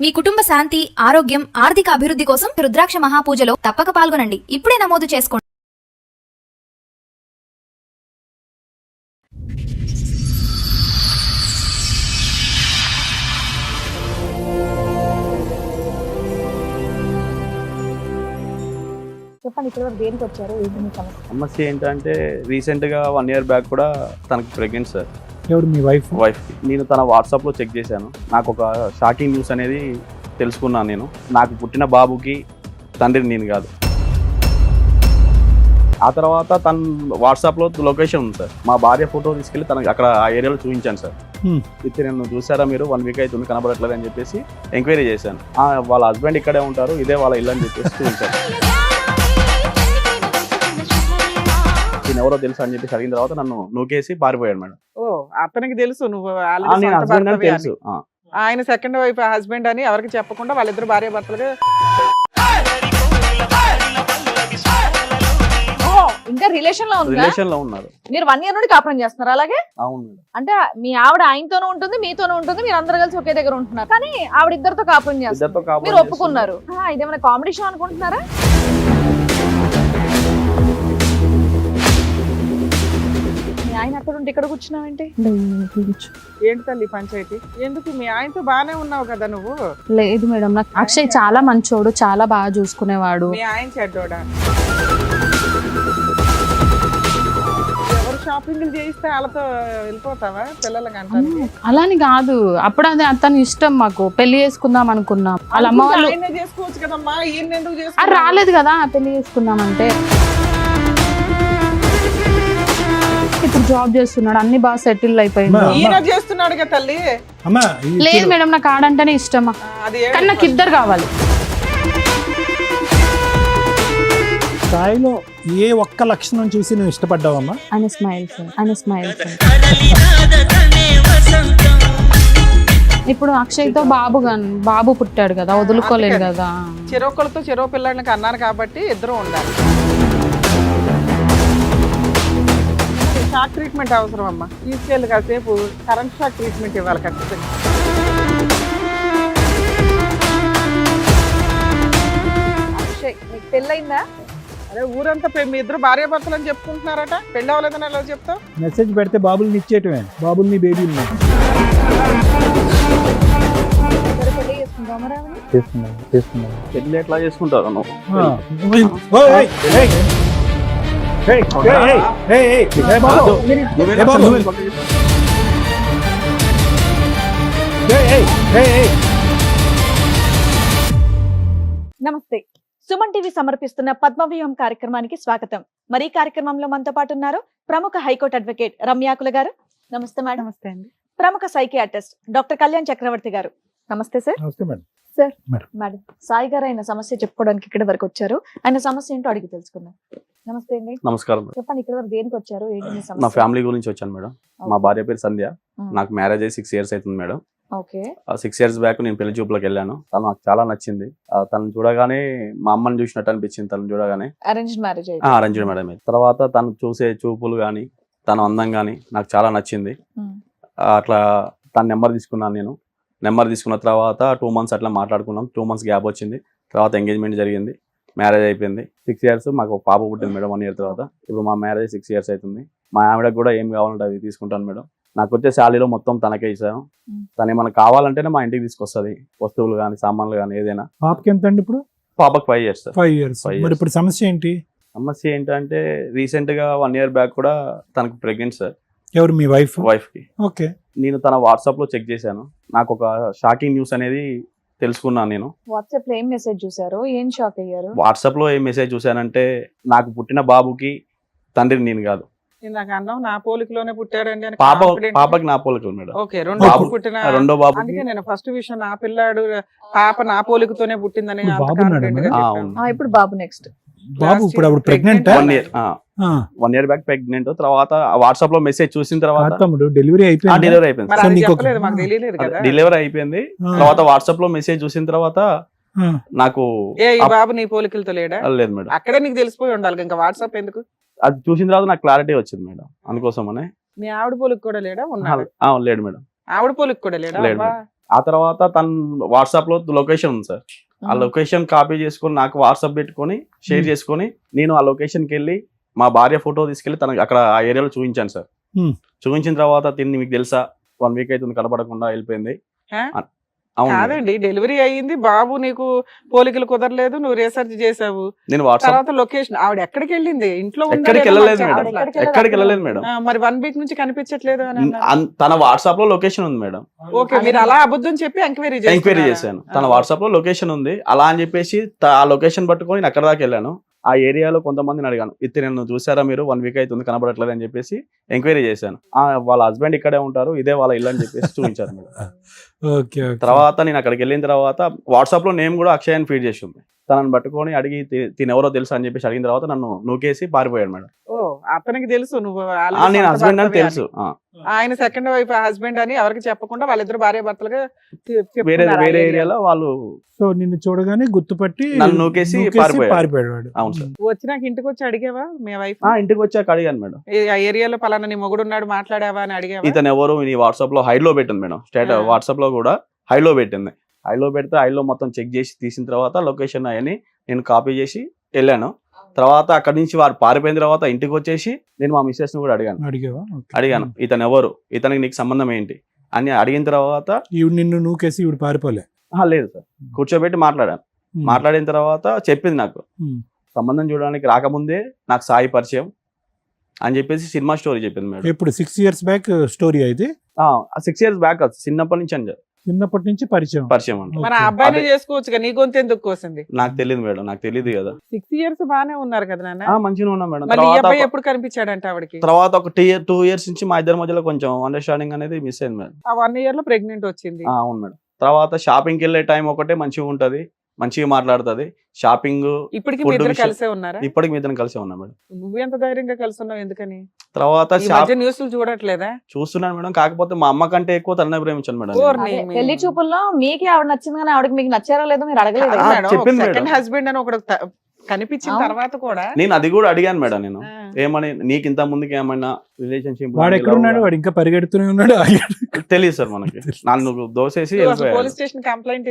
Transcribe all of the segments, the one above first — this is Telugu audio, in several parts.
మీ కుటుంబ శాంతి, ఆరోగ్యం, ఆర్థిక అభివృద్ధి కోసం రుద్రాక్ష మహాపూజలో తప్పక పాల్గొనండి. ఇప్పుడే నమోదు చేసుకోండి. చెప్పండి, ఇక్కడ వరకు దేనికి వచ్చారు? ఏంటి మీ సమస్య? సమస్య ఏంటంటే రీసెంట్గా 1 year బ్యాక్ కూడా తనకి ప్రెగ్నెంట్ సార్. ఎవరు మీ వైఫ్కి నేను తన వాట్సాప్లో చెక్ చేశాను. నాకు ఒక షాకింగ్ న్యూస్ అనేది తెలుసుకున్నాను. నేను నాకు పుట్టిన బాబుకి తండ్రిని నేను కాదు. ఆ తర్వాత తన వాట్సాప్లో లొకేషన్ ఉంది సార్. మా భార్య ఫోటో తీసుకెళ్ళి తనకి అక్కడ ఆ ఏరియాలో చూపించాను సార్. ఇది నేను చూసారా మీరు 1 week అవుతుంది కనబడట్లేదు అని చెప్పేసి ఎంక్వైరీ చేశాను. వాళ్ళ హస్బెండ్ ఇక్కడే ఉంటారు, ఇదే వాళ్ళ ఇల్లు అని చెప్పేసి చూపించాను. నేను ఎవరో తెలుసు అని చెప్పేసి అడిగిన తర్వాత నన్ను నూకేసి పారిపోయాడు మేడం. ఓ, అతనికి తెలుసు నువ్వు నేను హస్బెండ్ అని తెలుసు. ఆయన సెకండ్ వైఫ్ హస్బెండ్ అని ఎవరికి చెప్పకుండా వాళ్ళిద్దరు భార్య భర్తలుగా. ఇంకా రిలేషన్ లో ఉందా? రిలేషన్ లో ఉన్నారు. మీరు 1 year నుండి కాపురం చేస్తున్నారు అలాగే? అవును మేడం. అంటే మీ ఆవిడ ఆయనతోనూ ఉంటుంది, మీతోనూ ఉంటుంది, మీరు అందరు కలిసి ఒకే దగ్గర ఉంటున్నారు. కానీ ఆవిడ ఇద్దరితో కాపురం చేస్తారు, ఇద్దరితో కాపురం మీరు ఒప్పుకున్నారు. ఇదేమైనా కామెడీ షో అనుకుంటున్నారా? మీ ఆయన అక్కడ ఉంటే ఇక్కడ కూర్చున్నావేంటి? ఏంటి తల్లి పంచాయతీ? ఎందుకు మీ ఆయనతో బానే ఉన్నావు కదా నువ్వు? లేదు మేడం, నాకు అక్షయ్ చాలా మంచోడు, చాలా బాగా చూసుకునేవాడు. మీ ఆయన చెడ్డోడా? ఎవరు షాపింగ్లు చేయిస్తే వాళ్ళతో వెళ్ళిపోతావా పిల్లలకి అంటారు? అలాని కాదు, అప్పుడు అదే అతని ఇష్టం. మాకు పెళ్లి చేసుకుందాం అనుకున్నాం. వాళ్ళ అమ్మ వాళ్ళు చేసుకోవచ్చు కదమ్మా, ఈయన ఎందుకు అది చేసుకో? రాలేదు కదా పెళ్లి చేసుకుందామంటే. ఇప్పుడు జాబ్ చేస్తున్నాడు, అన్ని బాగా సెటిల్ అయిపోయింది. ఈయన చేస్తున్నాడు కదా తల్లి. లేదు మేడం, నాకు ఆడంటేనే ఇష్టమా, అది కానీ నాకు ఇద్దరు కావాలి. స్థాయిలో ఏ ఒక్క లక్షణం చూసి నువ్వు ఇష్టపడ్డావమ్మా? ఆయన స్మైల్స్, ఆయన స్మైల్స్. ఇప్పుడు అక్షయ్తో బాబు పుట్టాడు కదా, వదులుకోలేదు కదా. చెరొకరితో చెరో పిల్లలకి అన్నారు కాబట్టి ఇద్దరు ఉండాలి. షాక్ ట్రీట్మెంట్ అవసరం అమ్మా, తీసుకెళ్ళి కాసేపు కరెంట్ షాక్ ట్రీట్మెంట్ ఇవ్వాలి ఖచ్చితంగా. అక్షయ్, మీకు పెళ్ళయిందా? అదే ఊరంతా మీ ఇద్దరు భార్య భర్తలు అని చెప్పుకుంటున్నారట, పెళ్ళి అవ్వలేదని ఎలా చెప్తావు? మెసేజ్ పెడితే బాబుల్ని ఇచ్చేయటమే, బాబుల్ని బేబీల్ని పెళ్లి చేసుకుందామా రావని? చేస్తున్నాను. పెళ్లి ఎట్లా చేసుకుంటారు నువ్వు? నమస్తే. సుమన్ టీవీ సమర్పిస్తున్న పద్మవ్యూహం కార్యక్రమానికి స్వాగతం. మరి ఈ కార్యక్రమంలో మనతో పాటు ఉన్నారు ప్రముఖ హైకోర్టు అడ్వకేట్ రమ్యాకుల గారు. నమస్తే మేడం. నమస్తే అండి. ప్రముఖ సైకియాట్రిస్ట్ డాక్టర్ కళ్యాణ్ చక్రవర్తి గారు. నమస్తే సార్. నమస్తే madam. Sir, madam. Madam, Sai గారు ఆయన సమస్య చెప్పుకోవడానికి ఇక్కడ వరకు వచ్చారు. ఆయన సమస్య ఏంటో అడిగి తెలుసుకుందాం. నమస్తే అండి. నమస్కారం మేడం. చెప్పండి, ఇక్కడ వరకు దేనికి వచ్చారు? ఏంటి మీ నా సమస్య? ఫ్యామిలీ గురించి వచ్చాను మేడం. మా భార్య పేరు సంధ్య. నాకు మ్యారేజ్ అయ్యి 6 years అవుతుంది మేడం. ఓకే. 6 years బ్యాక్ నేను పెళ్లి చూపులకు వెళ్ళాను. తను నాకు చాలా నచ్చింది. తను చూడగానే మా అమ్మని చూసినట్టు అనిపించింది. తను చూడగానే అరేంజ్డ్ మ్యారేజ్ అరేంజ్డ్ మేడం. తర్వాత తను చూసే చూపులు కానీ తన అందం కానీ నాకు చాలా నచ్చింది. అట్లా తన నెంబర్ తీసుకున్నాను నేను. నెంబర్ తీసుకున్న తర్వాత 2 months అట్లా మాట్లాడుకున్నాం. 2 months గ్యాప్ వచ్చింది. తర్వాత ఎంగేజ్మెంట్ జరిగింది, మ్యారేజ్ అయిపోయింది. 6 years మాకు ఒక పాప పుట్టింది మేడం 1 year తర్వాత. ఇప్పుడు మా మ్యారేజ్ 6 years అవుతుంది. మా ఆవిడకు కూడా ఏం కావాలంటే అవి తీసుకుంటాను మేడం. నాకు వచ్చే శాలరీలో మొత్తం తనకే ఇచ్చాను. తను ఏమైనా కావాలంటేనే మా ఇంటికి తీసుకొస్తుంది, వస్తువులు కానీ సామాన్లు కానీ ఏదైనా. పాపకి ఎంత అండి ఇప్పుడు? పాపకు 5 years. 5 years. మరి ఇప్పుడు సమస్య ఏంటి? సమస్య ఏంటంటే రీసెంట్గా 1 year బ్యాక్ కూడా తనకు ప్రెగ్నెంట్ సార్. ఎవరు మీ వైఫ్కి? ఓకే. నేను తన వాట్సాప్లో చెక్ చేశాను. నాకు ఒక షాకింగ్ న్యూస్ అనేది తెలుసుకున్నాను. నేను వాట్సాప్ లో ఏం మెసేజ్ చూసారు? ఏం షాక్ అయ్యారు? వాట్సాప్లో ఏం మెసేజ్ చూశానంటే నాకు పుట్టిన బాబుకి తండ్రిని నేను కాదు. ఇందాక అన్నావు నా పోలికలోనే పుట్టాడండి అని. పాపకి నా పోలికలు మేడం. ఓకే, రెండో పుట్టిన రెండో బాబు. అందుకే నేను ఫస్ట్ విషయం నా పిల్లాడు పాప నా పోలికతోనే పుట్టిందని. ఇప్పుడు బాబు నెక్స్ట్ బాబు ఇప్పుడు అప్పుడు ప్రెగ్నెంట్. 1 year back pregnant. తర్వాత వాట్సాప్ లో మెసేజ్ చూసిన తర్వాత డెలివరీ అయిపోయింది. డెలివరీ అయిపోయింది. తర్వాత వాట్సాప్ లో మెసేజ్ చూసిన తర్వాత నాకు బాబు నీ పోలికలతో లేడా? లేదు మేడం. అక్కడే నీకు తెలిసిపోయి ఉండాలి, ఇంకా వాట్సాప్ ఎందుకు? అది చూసిన తర్వాత నాకు క్లారిటీ వచ్చింది మేడం. అందుకోసమనే. మీ ఆవిడ పోలిక కూడా లేడా? ఉన్నాడు. లేడు మేడం. ఆవిడ పోలిక కూడా లేడా? ఆ తర్వాత తను వాట్సాప్ లో లొకేషన్ ఉంది సార్, ఆ లొకేషన్ కాపీ చేసుకొని నాకు వాట్సాప్ పెట్టుకొని షేర్ చేసుకొని నేను ఆ లొకేషన్కి వెళ్ళి మా భార్య ఫోటో తీసుకెళ్లి తనకి అక్కడ ఆ ఏరియాలో చూపించాను సార్. చూపించిన తర్వాత తిని మీకు తెలుసా 1 వీక్ అవుతుంది కనపడకుండా వెళ్ళిపోయింది. హా? అవును మేడం. కాదండి, డెలివరీ అయ్యింది, బాబు నీకు పోలికలు కుదరలేదు, నువ్వు రీసెర్చ్ చేసావు, నేను వాట్సాప్ తర్వాత లొకేషన్ ఆవిడ ఎక్కడికి వెళ్ళింది, ఇంట్లో ఉందా ఎక్కడికి లేదా వెళ్ళలేదు నాకు మేడం, చెప్పట్లా. ఎక్కడికి వెళ్ళలేదు మేడం. మరి 1 వీక్ నుంచి కనిపించట్లేదు అని అన్నారు. తన వాట్సాప్ లో లొకేషన్ ఉంది మేడం. ఓకే, మీరు అలా అబద్ధం చెప్పి ఎంక్వైరీ ఎంక్వైరీ చేశాను, తన వాట్సాప్ లో లొకేషన్ ఉంది అలా అని చెప్పేసి ఆ లొకేషన్ పట్టుకొని నేను అక్కడ దాకా వెళ్ళాను. ఆ ఏరియాలో కొంతమందిని అడిగాను, ఇతను నన్ను చూసారా మీరు 1 వీక్ అవుతుంది కనబడట్లేదు అని చెప్పేసి ఎంక్వైరీ చేశాను. వాళ్ళ హస్బెండ్ ఇక్కడే ఉంటారు, ఇదే వాళ్ళ ఇల్లు అని చెప్పేసి చూపించారు మేడం. ఓకే తర్వాత నేను అక్కడికి వెళ్ళిన తర్వాత వాట్సాప్ లో నేమ్ కూడా అక్షయ్ అని ఫీడ్ చేసి ఉంది. తనని పట్టుకొని అడిగి తినెవరో తెలుసు అని చెప్పేసి అడిగిన తర్వాత నన్ను నూకేసి పారిపోయాడు మేడం. ఓ, అతనికి తెలుసు నువ్వు నేను హస్బెండ్ అని తెలుసు. ఆయన సెకండ్ వైఫ్ హస్బెండ్ అని ఎవరికి చెప్పకుండా వాళ్ళిద్దరు భార్య భర్తలుగా వేరే ఏరియాలో వాళ్ళు సో నిన్ను చూడగానే గుర్తుపట్టి నన్ను నూకేసి పారిపోయాడు వాడు. అవును సార్. వచ్చినాక ఇంటికి వచ్చి అడిగావా మీ వైఫ్? ఇంటికి వచ్చాక అడిగాను మేడం, ఆ ఏరియాలో పలానా నీ మొగుడు ఉన్నాడు మాట్లాడావా అని అడిగావా? ఇతను ఎవరు నీ వాట్సాప్ లో హైడ్ లో పెట్టింది మేడం. వాట్సాప్ లో కూడా హైడ్ లో పెట్టింది. హైడ్ లో పెడితే హైడ్ లో మొత్తం చెక్ చేసి తీసిన తర్వాత లొకేషన్ అవన్నీ నేను కాపీ చేసి వెళ్ళాను. తర్వాత అక్కడి నుంచి వారు పారిపోయిన తర్వాత ఇంటికి వచ్చేసి నేను మా మిస్సెస్ ని కూడా అడిగాను ఇతను ఎవరు, ఇతనికి నీకు సంబంధం ఏంటి అని అడిగిన తర్వాత ఈవిడ నిన్ను నూకేసి ఈవిడ పారిపోలే? లేదు సార్, కూర్చోబెట్టి మాట్లాడాను. మాట్లాడిన తర్వాత చెప్పింది నాకు సంబంధం చూడడానికి రాకముందే నాకు సాయి పరిచయం అని చెప్పేసి సినిమా స్టోరీ చెప్పింది మేడం. ఇప్పుడు 6 years బ్యాక్ స్టోరీ అయితే? 6 years బ్యాక్ చిన్నప్పటి నుంచి అని చిన్నప్పటి నుంచి పరిచయం అంటే మన అబ్బాయిని చేసుకోవచ్చు, నీ గొంతు ఎందుకు కోసింది? నాకు తెలియదు మేడం, నాకు తెలియదు కదా. 6 years బానే ఉన్నారు కదా నాన్న. మంచిగా ఉన్నా మేడం. మళ్ళీ ఈ అబ్బాయి ఎప్పుడు కనిపించాడంట ఆవిడకి? తర్వాత ఒక 2 years నుంచి మా ఇద్దరి మధ్యలో కొంచెం అండర్స్టాండింగ్ అనేది మిస్ అయింది మేడం. ఆ 1 year లో ప్రెగ్నెంట్ వచ్చింది. అవును మేడం. తర్వాత షాపింగ్కి వెళ్ళే టైం ఒకటే మంచిగా ఉంటది, మంచిగా మాట్లాడుతుంది. షాపింగ్ ఇప్పటికి మీ ఇద్దరు కలిసే ఉన్నారా? ఇప్పటికి మీ ఇద్దరం కలిసే ఉన్నాం మేడం. నువ్వు ఎంత ధైర్యంగా కలిసి ఉన్నావు ఎందుకని? తర్వాత న్యూస్లు చూడట్లేదా? చూస్తున్నాను మేడం, కాకపోతే మా అమ్మ కంటే ఎక్కువ తననే ప్రేమించాను మేడం. పెళ్లి చూపుల్లో మీకు ఆవిడ నచ్చింది కానీ ఆవిడకి మీకు నచ్చారో లేదో మీరు అడగలేదు. చెప్పింది మేడం. సెకండ్ హస్బెండ్ అని ఒకడు కనిపించిన తర్వాత కూడా నేను అది కూడా అడిగాను మేడం. నేను ఏమని నీకు ఇంత ముందుకి ఏమైనా రిలేషన్షిప్ వాడు ఎక్కడ ఉన్నాడు? వాడు ఇంకా పరిగెడుతూనే ఉన్నాడు. తెలియదు సార్ మనకి. నన్ను దోసేసి పోలీస్ స్టేషన్ కంప్లైంట్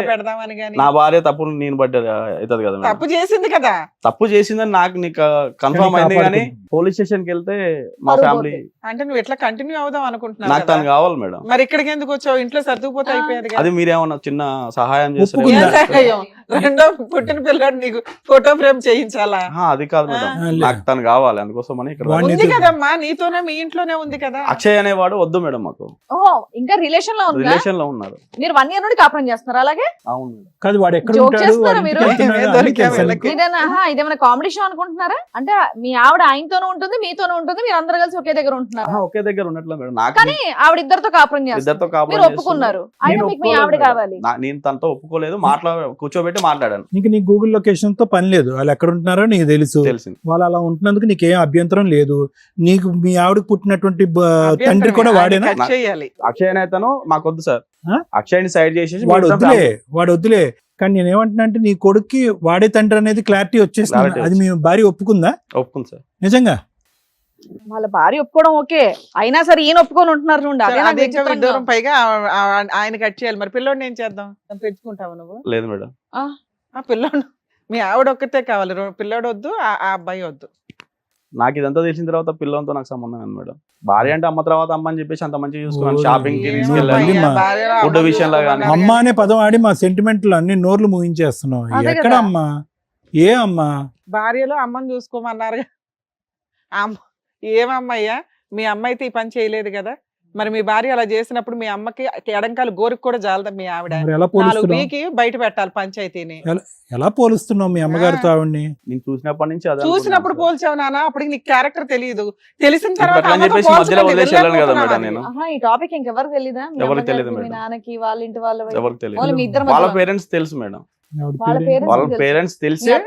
పెడదామని నా భార్య తప్పు నేను పడ్డది అవుతుంది కదా. తప్పు చేసింది కదా. తప్పు చేసిందని నాకు నీకు కన్ఫర్మ్ అయింది కానీ పోలీస్ స్టేషన్ కి వెళ్తే మా ఫ్యామిలీ అంటే నువ్వు ఎట్లా కంటిన్యూ అవుదాం అనుకుంటున్నావు? నాకు తను కావాలి మేడం. మరి ఇక్కడికి ఎందుకు వచ్చావు? ఇంట్లో సర్దుకుపోతే అయిపోయేది. అది మీరేమన్నా చిన్న సహాయం చేస్తారు? రెండో పుట్టిన పిల్లడు నీకు ఫోటో ఫ్రేమ్ చేయించాలా? అది కాదు మేడం, నాకు తను కావాలి, అందుకోసమని ఇక్కడ ఉంది కదమ్మా, నీతోనే మీ ఇంట్లోనే ఉంది కదా. అక్షయ్ అనేవాడు వద్దు మేడం మాకు. ఓహో, ఇంకా రిలేషన్ లో ఉందా? రిలేషన్ లో ఉన్నారు. మీరు 1 year నుండి కాపురం చేస్తున్నారు అలాగే? అవును మేడం. కాదు, వాడు ఎక్కడ జోక్ ఉంటాడు? చేస్తున్నారా వాడి మీరు? ఇంటికి వెళ్తున్నాడా? అన్ని తెలుసా నీకు? ఇదేమైనా కామెడీ షో అనుకుంటున్నారా? అంటే మీ ఆవిడ ఆయనతోనూ ఉంటుంది మీతోనూ ఉంటుంది, మీరు అందరు కలిసి ఒకే దగ్గర ఉంటున్నారు. ఒకే దగ్గర ఉన్నట్లే మేడం. నాకు కానీ ఆవిడ ఇద్దరితో కాపురం చేస్తారు, ఇద్దరితో కాపురం మీరు ఒప్పుకున్నారు. ఆయన మీకు మీ ఆవిడ కావాలి. నేను తనతో ఒప్పుకోలేదు, కూర్చోబెట్టి మాట్లాడాను. నీకు నీ గూగుల్ లొకేషన్ తో పని లేదు, వాళ్ళు ఎక్కడ ఉంటున్నారో నీకు తెలుసు. తెలిసింది. వాళ్ళు అలా ఉంటున్నందుకు నీకేం అభ్యంతరం లేదు. నీకు మీ ఆవిడకి పుట్టినటువంటి తండ్రి కూడా వాడేనా? అక్షయ్ అయితేనో మాకొద్దు సార్, అక్షయ్ని సైడ్ చేసేసి వాడు వద్దులే. కానీ నేను ఏమంటున్నా అంటే నీ కొడుక్కి వాడే తండ్రి అనేది క్లారిటీ వచ్చేసింది. అది మీ భార్య ఒప్పుకుందా? ఒప్పుకుంది సార్. నిజంగా వాళ్ళ భార్య ఒప్పుకోవడం ఓకే, అయినా సరే ఈయన ఒప్పుకొని ఉంటున్నారు చూడండి. అదే నాకు విచిత్రంగా దూరం పైగా ఆయన కట్ చేయాలి. మరి పిల్లోడిని ఏం చేద్దాం? పెంచుకుంటావు నువ్వు? లేదు మేడం. ఆ పిల్లోడు మీ ఆవిడ ఒక్కతే కావాలి, పిల్లోడు వద్దు, ఆ అబ్బాయి వద్దు. నాకు ఇదంతా తెలిసిన తర్వాత పిల్లలతో నాకు సంబంధం లేదు మేడం. భార్య అంటే అమ్మ తర్వాత అమ్మ అని చెప్పేసి అంత మంచిగా చూసుకున్నాను. షాపింగ్ కి తీసుకెళ్ళాలి, ఫుడ్ విషయంలో కానీ. అమ్మ అనే పదం ఆడి మా సెంటిమెంట్లు అన్ని నోర్లు ముగించేస్తున్నావు. ఎక్కడ అమ్మా? ఏ అమ్మా? భార్యలో అమ్మని చూసుకోమన్నారు. ఏమమ్మయ్యా, మీ అమ్మ అయితే ఈ పని చేయలేదు కదా. మరి మీ భార్య అలా చేసినప్పుడు మీ అమ్మకి ఎడంకాలు గోరికి కూడా జాలదా? మీ ఆవిడ 4 వీకి బయట పెట్టాలి పంచాయతీని. ఎలా పోలుస్తున్నావు మీ అమ్మగారితో ఆవిడ్ని? నేను చూసినప్పటి నుంచి చూసినప్పుడు పోల్చావు నాన్న. అప్పటికి నీకు క్యారెక్టర్ తెలియదు, తెలిసిన తర్వాత ఈ టాపిక్ ఇంకెవరికి తెలీదా? ఎవరికి తెలియదు మీ నాన్నకి, వాళ్ళ ఇంటి వాళ్ళ ఎవరికి తెలియదు. వాళ్ళ పేరెంట్స్ తెలుసు మేడం. వాళ్ళ పేరెంట్స్ తెలిసే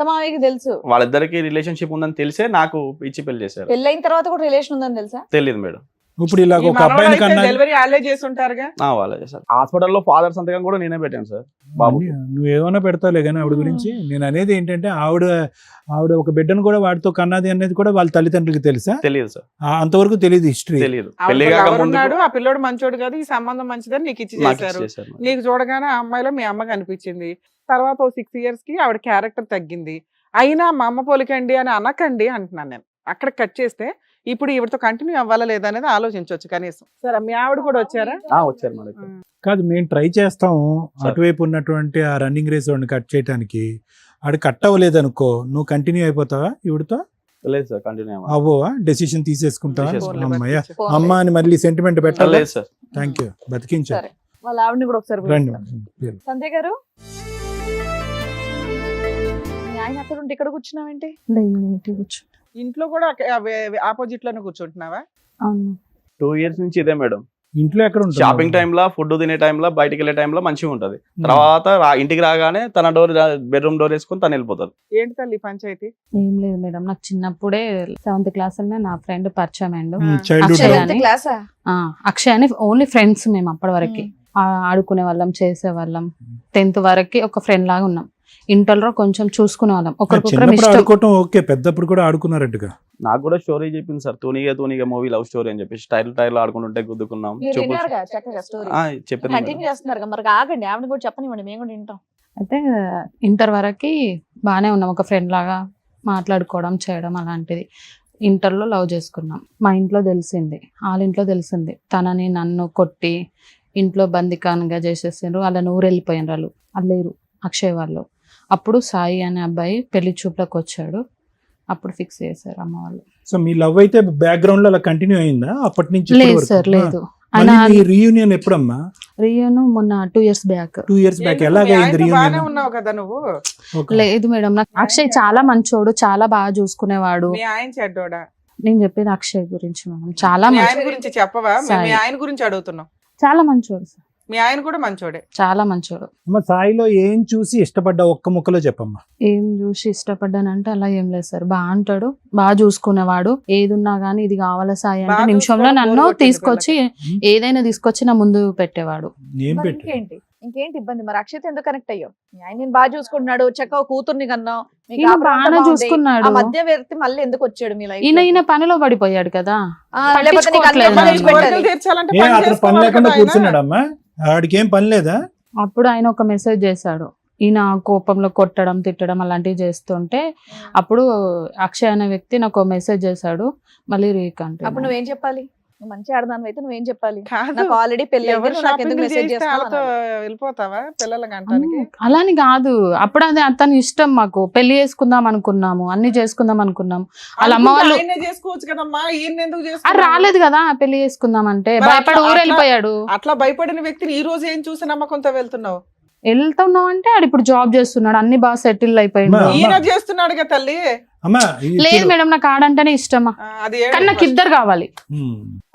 తెలుసు వాళ్ళిద్దరికి రిలేషన్షిప్ ఉందని తెలిసే నాకు ఇచ్చి పెళ్లి చేశారు. పెళ్ళైన తర్వాత కూడా రిలేషన్ ఉందని తెలుసా? తెలియదు మేడం. ఇప్పుడు ఇలా ఒక అబ్బాయిని కన్నా డెలివరీ వాళ్ళే చేసి ఉంటారుగా. వాళ్ళే చేశారు. హాస్పిటల్లో ఫాదర్ సంతకం కూడా నేనే పెట్టాను సార్ బాబు. నువ్వు ఏమైనా పెడతావులే కానీ ఆవిడ గురించి. నేను అనేది ఏంటంటే ఆవిడ ఒక బిడ్డను కూడా వాడితో కన్నది అనేది కూడా వాళ్ళ తల్లిదండ్రులకి తెలుసా? తెలియదు సార్, అంతవరకు తెలియదు హిస్టరీ. తెలియదు. ఆవిడ పెళ్లి ఎవరు కాక ముందు ఉన్నాడు, ఆ పిల్లోడు మంచోడు కాదు, ఈ సంబంధం మంచిదని నీకు ఇచ్చి నాకు చేశారు. ఇచ్చేసారు. నీకు చూడగానే ఆ అమ్మాయిలో మీ అమ్మ కనిపించింది. తర్వాత ఓ 6 years కి ఆవిడ క్యారెక్టర్ తగ్గింది. అయినా మా అమ్మ పోలికండి అని అనకండి అంటున్నాను నేను. అక్కడ కట్ చేస్తే ఇప్పుడు ఈవిడతో కంటిన్యూ అవ్వాలా లేదా అనేది ఆలోచించవచ్చు కనీసం. సరే, మీ ఆవిడ కూడా వచ్చారా? వచ్చారు మా దగ్గర. కాదు, మేము ట్రై చేస్తాము అటువైపు ఉన్నటువంటి ఆ రన్నింగ్ రేస్ వాడిని కట్ చేయడానికి. ఆడు కట్ అవ్వలేదు అనుకో, నువ్వు కంటిన్యూ అయిపోతావా ఈవిడతో? లేదు సార్, కంటిన్యూ అవ్వవా? డెసిషన్ తీసేసుకుంటావా? తీసేసుకుంటా. అమ్మయ్య, అమ్మ అని మళ్ళీ సెంటిమెంట్ పెట్టాలి. లేదు సార్. Thank you, బతికించారు. సరే, వాళ్ళ ఆవిడని కూడా ఒకసారి రండి. పిలుస్తాను. సంధ్య గారు, మీ ఆయన అక్కడ ఉంటే ఇక్కడ కూర్చున్నావేంటి? ఇంట్లో కూడా ఆపోజిట్ లోనే కూర్చుంటున్నావా? 2 years నుంచి ఇదే మేడం. ఇంట్లో ఎక్కడ ఉంటుంది? షాపింగ్ టైంలో, ఫుడ్ తినే టైంలో, బయటికి వెళ్ళే టైంలో మంచిగా ఉంటది. తర్వాత ఇంటికి రాగానే తన బెడ్రూమ్ డోర్ వేసుకొని తను వెళ్ళిపోతారు. ఏంటి తల్లి పంచాయతీ? ఏం లేదు మేడం, నాకు చిన్నప్పుడే 7th class లోనే నా ఫ్రెండ్ పరిచయం అయ్యిండు. చైల్డ్హుడ్ అక్షయ్ Seventh class ఆ? అక్షయ్ అని ఓన్లీ ఫ్రెండ్స్ మేము అప్పటి వరకు. ఆడుకునే వాళ్ళం, చేసే వాళ్ళం. 10th వరకు ఒక ఫ్రెండ్ లాగా ఉన్నాం. ఇంటర్లో కొంచెం చూసుకునే వాళ్ళం, ఒకరికొకరు చిన్నప్పుడు ఇష్టం. ఆడుకోవటం ఓకే, పెద్దప్పుడు కూడా ఆడుకున్నారట్టుగా. నాకు కూడా స్టోరీ చెప్పింది సార్, తూనిగా మూవీ లవ్ స్టోరీ అని చెప్పి టైర్ ఆడుకుంటుంటే గుద్దుకున్నాం. మీరు చూపు విన్నారుగా చక్కగా స్టోరీ. చెప్పింది మేడం. కంటిన్యూ చేస్తున్నారు కదా, మరి ఆగండి, ఆవిడ కూడా చెప్పనివ్వండి, మేము కూడా వింటాం. అయితే ఇంటర్ వరకు బాగానే ఉన్నాం, ఒక ఫ్రెండ్ లాగా మాట్లాడుకోవడం, చేయడం అలాంటిది. ఇంటర్లో లవ్ చేసుకున్నాం. మా ఇంట్లో తెలిసింది, వాళ్ళ ఇంట్లో తెలిసింది. తనని నన్ను కొట్టి ఇంట్లో బందికానుగా చేసేసిండ్రు. వాళ్ళని ఊరు వెళ్ళిపోయిన వాళ్ళు లేరు అక్షయ్ వాళ్ళు. అప్పుడు సాయి అనే అబ్బాయి పెళ్లి చూపులకు వచ్చాడు. అప్పుడు ఫిక్స్ చేశారు అమ్మ వాళ్ళు. సో మీ లవ్ అయితే బ్యాక్గ్రౌండ్ లో అలా కంటిన్యూ అయిందా అప్పటి నుంచి? లేదు సార్, లేదు. రీయూనియన్ ఎప్పుడమ్మా? రియన్ మొన్న 2 years బ్యాక్. 2 years back. ఏంటి, ఎలాగైంది మీ ఆయనతో రీయూనియన్? బాగానే ఉన్నావు కదా నువ్వు? లేదు మేడం, నాకు అక్షయ్ చాలా మంచోడు, చాలా బాగా చూసుకునేవాడు. మీ ఆయన చెడ్డోడా? నేను చెప్పేది అక్షయ్ గురించి మేడం, చాలా మీ ఆయన మంచి, గురించి చెప్పవా? మీ సాయి. ఆయన గురించి అడుగుతున్నాం. చాలా మంచోడు సార్, మీ ఆయన కూడా మంచోడే. చాలా మంచోడు. అమ్మ, సాయిలో ఏం చూసి ఇష్టపడ్డా ఒక్క ముక్కలో చెప్పమ్మా. ఏం చూసి ఇష్టపడ్డానంటే అలా ఏం లేదు సార్. బాగా అంటాడు, బాగా చూసుకునేవాడు. ఏది ఉన్నా గానీ ఇది కావాలా సాయి అంటే బాగా నిమిషంలో చూసుకోవడం నన్ను బోర్ కొట్టింది తీసుకొచ్చి ఏదైనా తీసుకొచ్చి నా ముందు పెట్టేవాడు. ఏం మరి పెట్టు? ఇంకేంటి ఇబ్బంది? మరి అక్షయ్ ఎందుకు కనెక్ట్ అయ్యో? మీ ఆయన నేను బాగా చూసుకుంటున్నాడు, చక్కగా కూతుర్ని కన్నావు, మీకు ఈయన కాపురం అంతా బాగానే బాగుంది. చూసుకున్నాడు. ఆ మధ్య వ్యక్తి మళ్ళీ ఎందుకు వచ్చాడు మీ లైఫ్? ఈయన పనిలో పడిపోయాడు కదా. లేకపోతే నీకు అన్ని పట్టించుకోవట్లేదు. అమ్మాయిలు కోరికలు పెట్టాలి. తీర్చాలంటే ఏ పని అతను పని చేసుకోవాలి లేకుండా కదా ఆయన. కూర్చున్నాడమ్మా? ఆడికి ఏం పని లేదా? అప్పుడు ఆయన ఒక మెసేజ్ చేశాడు. ఈయన కోపంలో కొట్టడం, తిట్టడం అలాంటివి చేస్తుంటే అప్పుడు అక్షయ్ అనే వ్యక్తి నాకు మెసేజ్ చేశాడు. మళ్ళీ రీకంటే అప్పుడు నువ్వేం చెప్పాలి? నువ్వు మంచి ఆడదాని అయితే నువ్వేం చెప్పాలి? కాదు, నాకు ఆల్రెడీ పెళ్లి అయింది, ఎవరు నువ్వు నాకు ఎందుకు షాపింగ్ మెసేజ్ చేస్తే వాళ్ళతో చేస్తావు? వెళ్ళిపోతావా పిల్లలకి అంటానికి? అలాని కాదు, అప్పుడు అది అతని ఇష్టం. మాకు పెళ్లి చేసుకుందాం అనుకున్నాము, అన్ని చేసుకుందాం అనుకున్నాము. వాళ్ళ అమ్మ వాళ్ళు ఆయన్నే చేసుకోవచ్చు కదమ్మా, ఈయన ఎందుకు అది చేసుకున్నావు? రాలేదు కదా పెళ్లి చేసుకుందాం అంటే, మరి భయపడి అట్లా- ఊరు వెళ్ళిపోయాడు. అట్లా భయపడిన వ్యక్తిని ఈ రోజు ఏం చూసి నమ్మకంతో వెళ్తున్నావు? వెళ్తున్నావు అంటే ఆడు ఇప్పుడు జాబ్ చేస్తున్నాడు, అన్ని బాగా సెటిల్ అయిపోయిండు. అమ్మా. ఈయన చేస్తున్నాడుగా తల్లి. అమ్మా లేదు మేడం, నాకు ఆడంటేనే ఇష్టమా, అది కానీ నాకు ఇద్దరు కావాలి.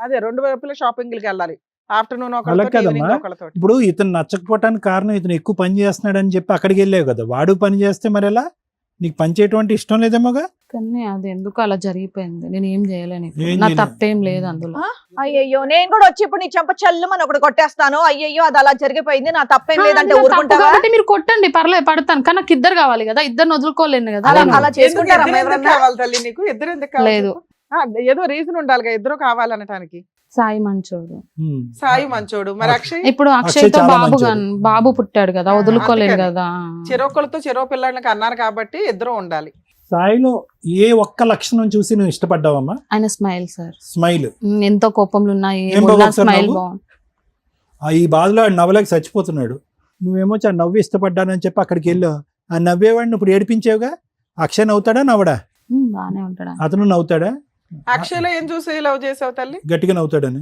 అదే 2 వైపుల షాపింగ్లకి వెళ్ళాలి. ఆఫ్టర్నూన్ అలా ఒకళ్ళతో, కదమ్మా. ఈవినింగ్ ఒకళ్ళతో. ఇప్పుడు ఇతను నచ్చకపోవటానికి కారణం ఇతను ఎక్కువ పని చేస్తున్నాడు అని చెప్పి అక్కడికి వెళ్ళావు కదా. వాడు పని చేస్తే మరి ఎలా? నీకు పని చేయటువంటి ఇష్టం లేదేమోగా? కానీ అది ఎందుకు అలా జరిగిపోయింది, నేను ఏం చేయలేను. ఇప్పుడు ఏం నా చేయలేదు. తప్పేం లేదు అందులో. అయ్యయ్యో, నేను కూడా వచ్చి ఇప్పుడు నీ చెంప చల్లుమని ఒకటి కొట్టేస్తాను. అయ్యయ్యో, అది అలా జరిగిపోయింది, నా తప్పేం లేదంటే నా తప్పు ఊరుకుంటావా? కాబట్టి మీరు కొట్టండి, పర్లేదు, పడతాను. కానీ నాకు ఇద్దరు కావాలి కదా, ఇద్దరు వదులుకోలేను కదా. అలా అవును. అలా ఎందుకు చేసుకుంటారా ఇద్దరు ఎందుకు ఎవరన్నా? కావాలి తల్లి నీకు? ఇద్దరు ఎందుకు కావాలి లేదు. చెప్పు? ఏదో రీజన్ ఉండాలిగా ఇద్దరు కావాలనటానికి. సాయి మంచోడు. సాయి మంచోడు. మరి అక్షయ్ ఇప్పుడు అక్షయ్ అక్షయ్ తో చాలా బాబు మంచోడు. బాబు పుట్టాడు కదా, వదులుకోలేను అందుకని. కదా. చెరొకళ్ళతో చెరో పిల్లలకి అన్నారు కాబట్టి ఇద్దరు ఉండాలి. సాయిలో ఏ ఒక్క లక్షణం చూసి నువ్వు ఇష్టపడ్డావమ్మా? ఆయన స్మైల్ సార్, స్మైల్. ఎంతో కోపంలో ఉన్నా ఏం బాబు ఒకసారి స్మైల్ నవ్వు? బాగుంది. ఈ బాధలో ఆడు నవ్వలేక చచ్చిపోతున్నాడు. నువ్వేమో ఆ నవ్వు ఇష్టపడ్డానని చెప్పి అక్కడికి వెళ్ళావు. ఆ నవ్వేవాడిని ఇప్పుడు ఏడిపించావుగా. అక్షయ్ నవ్వుతాడా నవ్వడా? బానే ఉంటాడు. అతను నవ్వుతాడా? అక్షయ్లో ఏం చూసి లవ్ చేసావు తల్లి? గట్టిగా నవ్వుతాడని.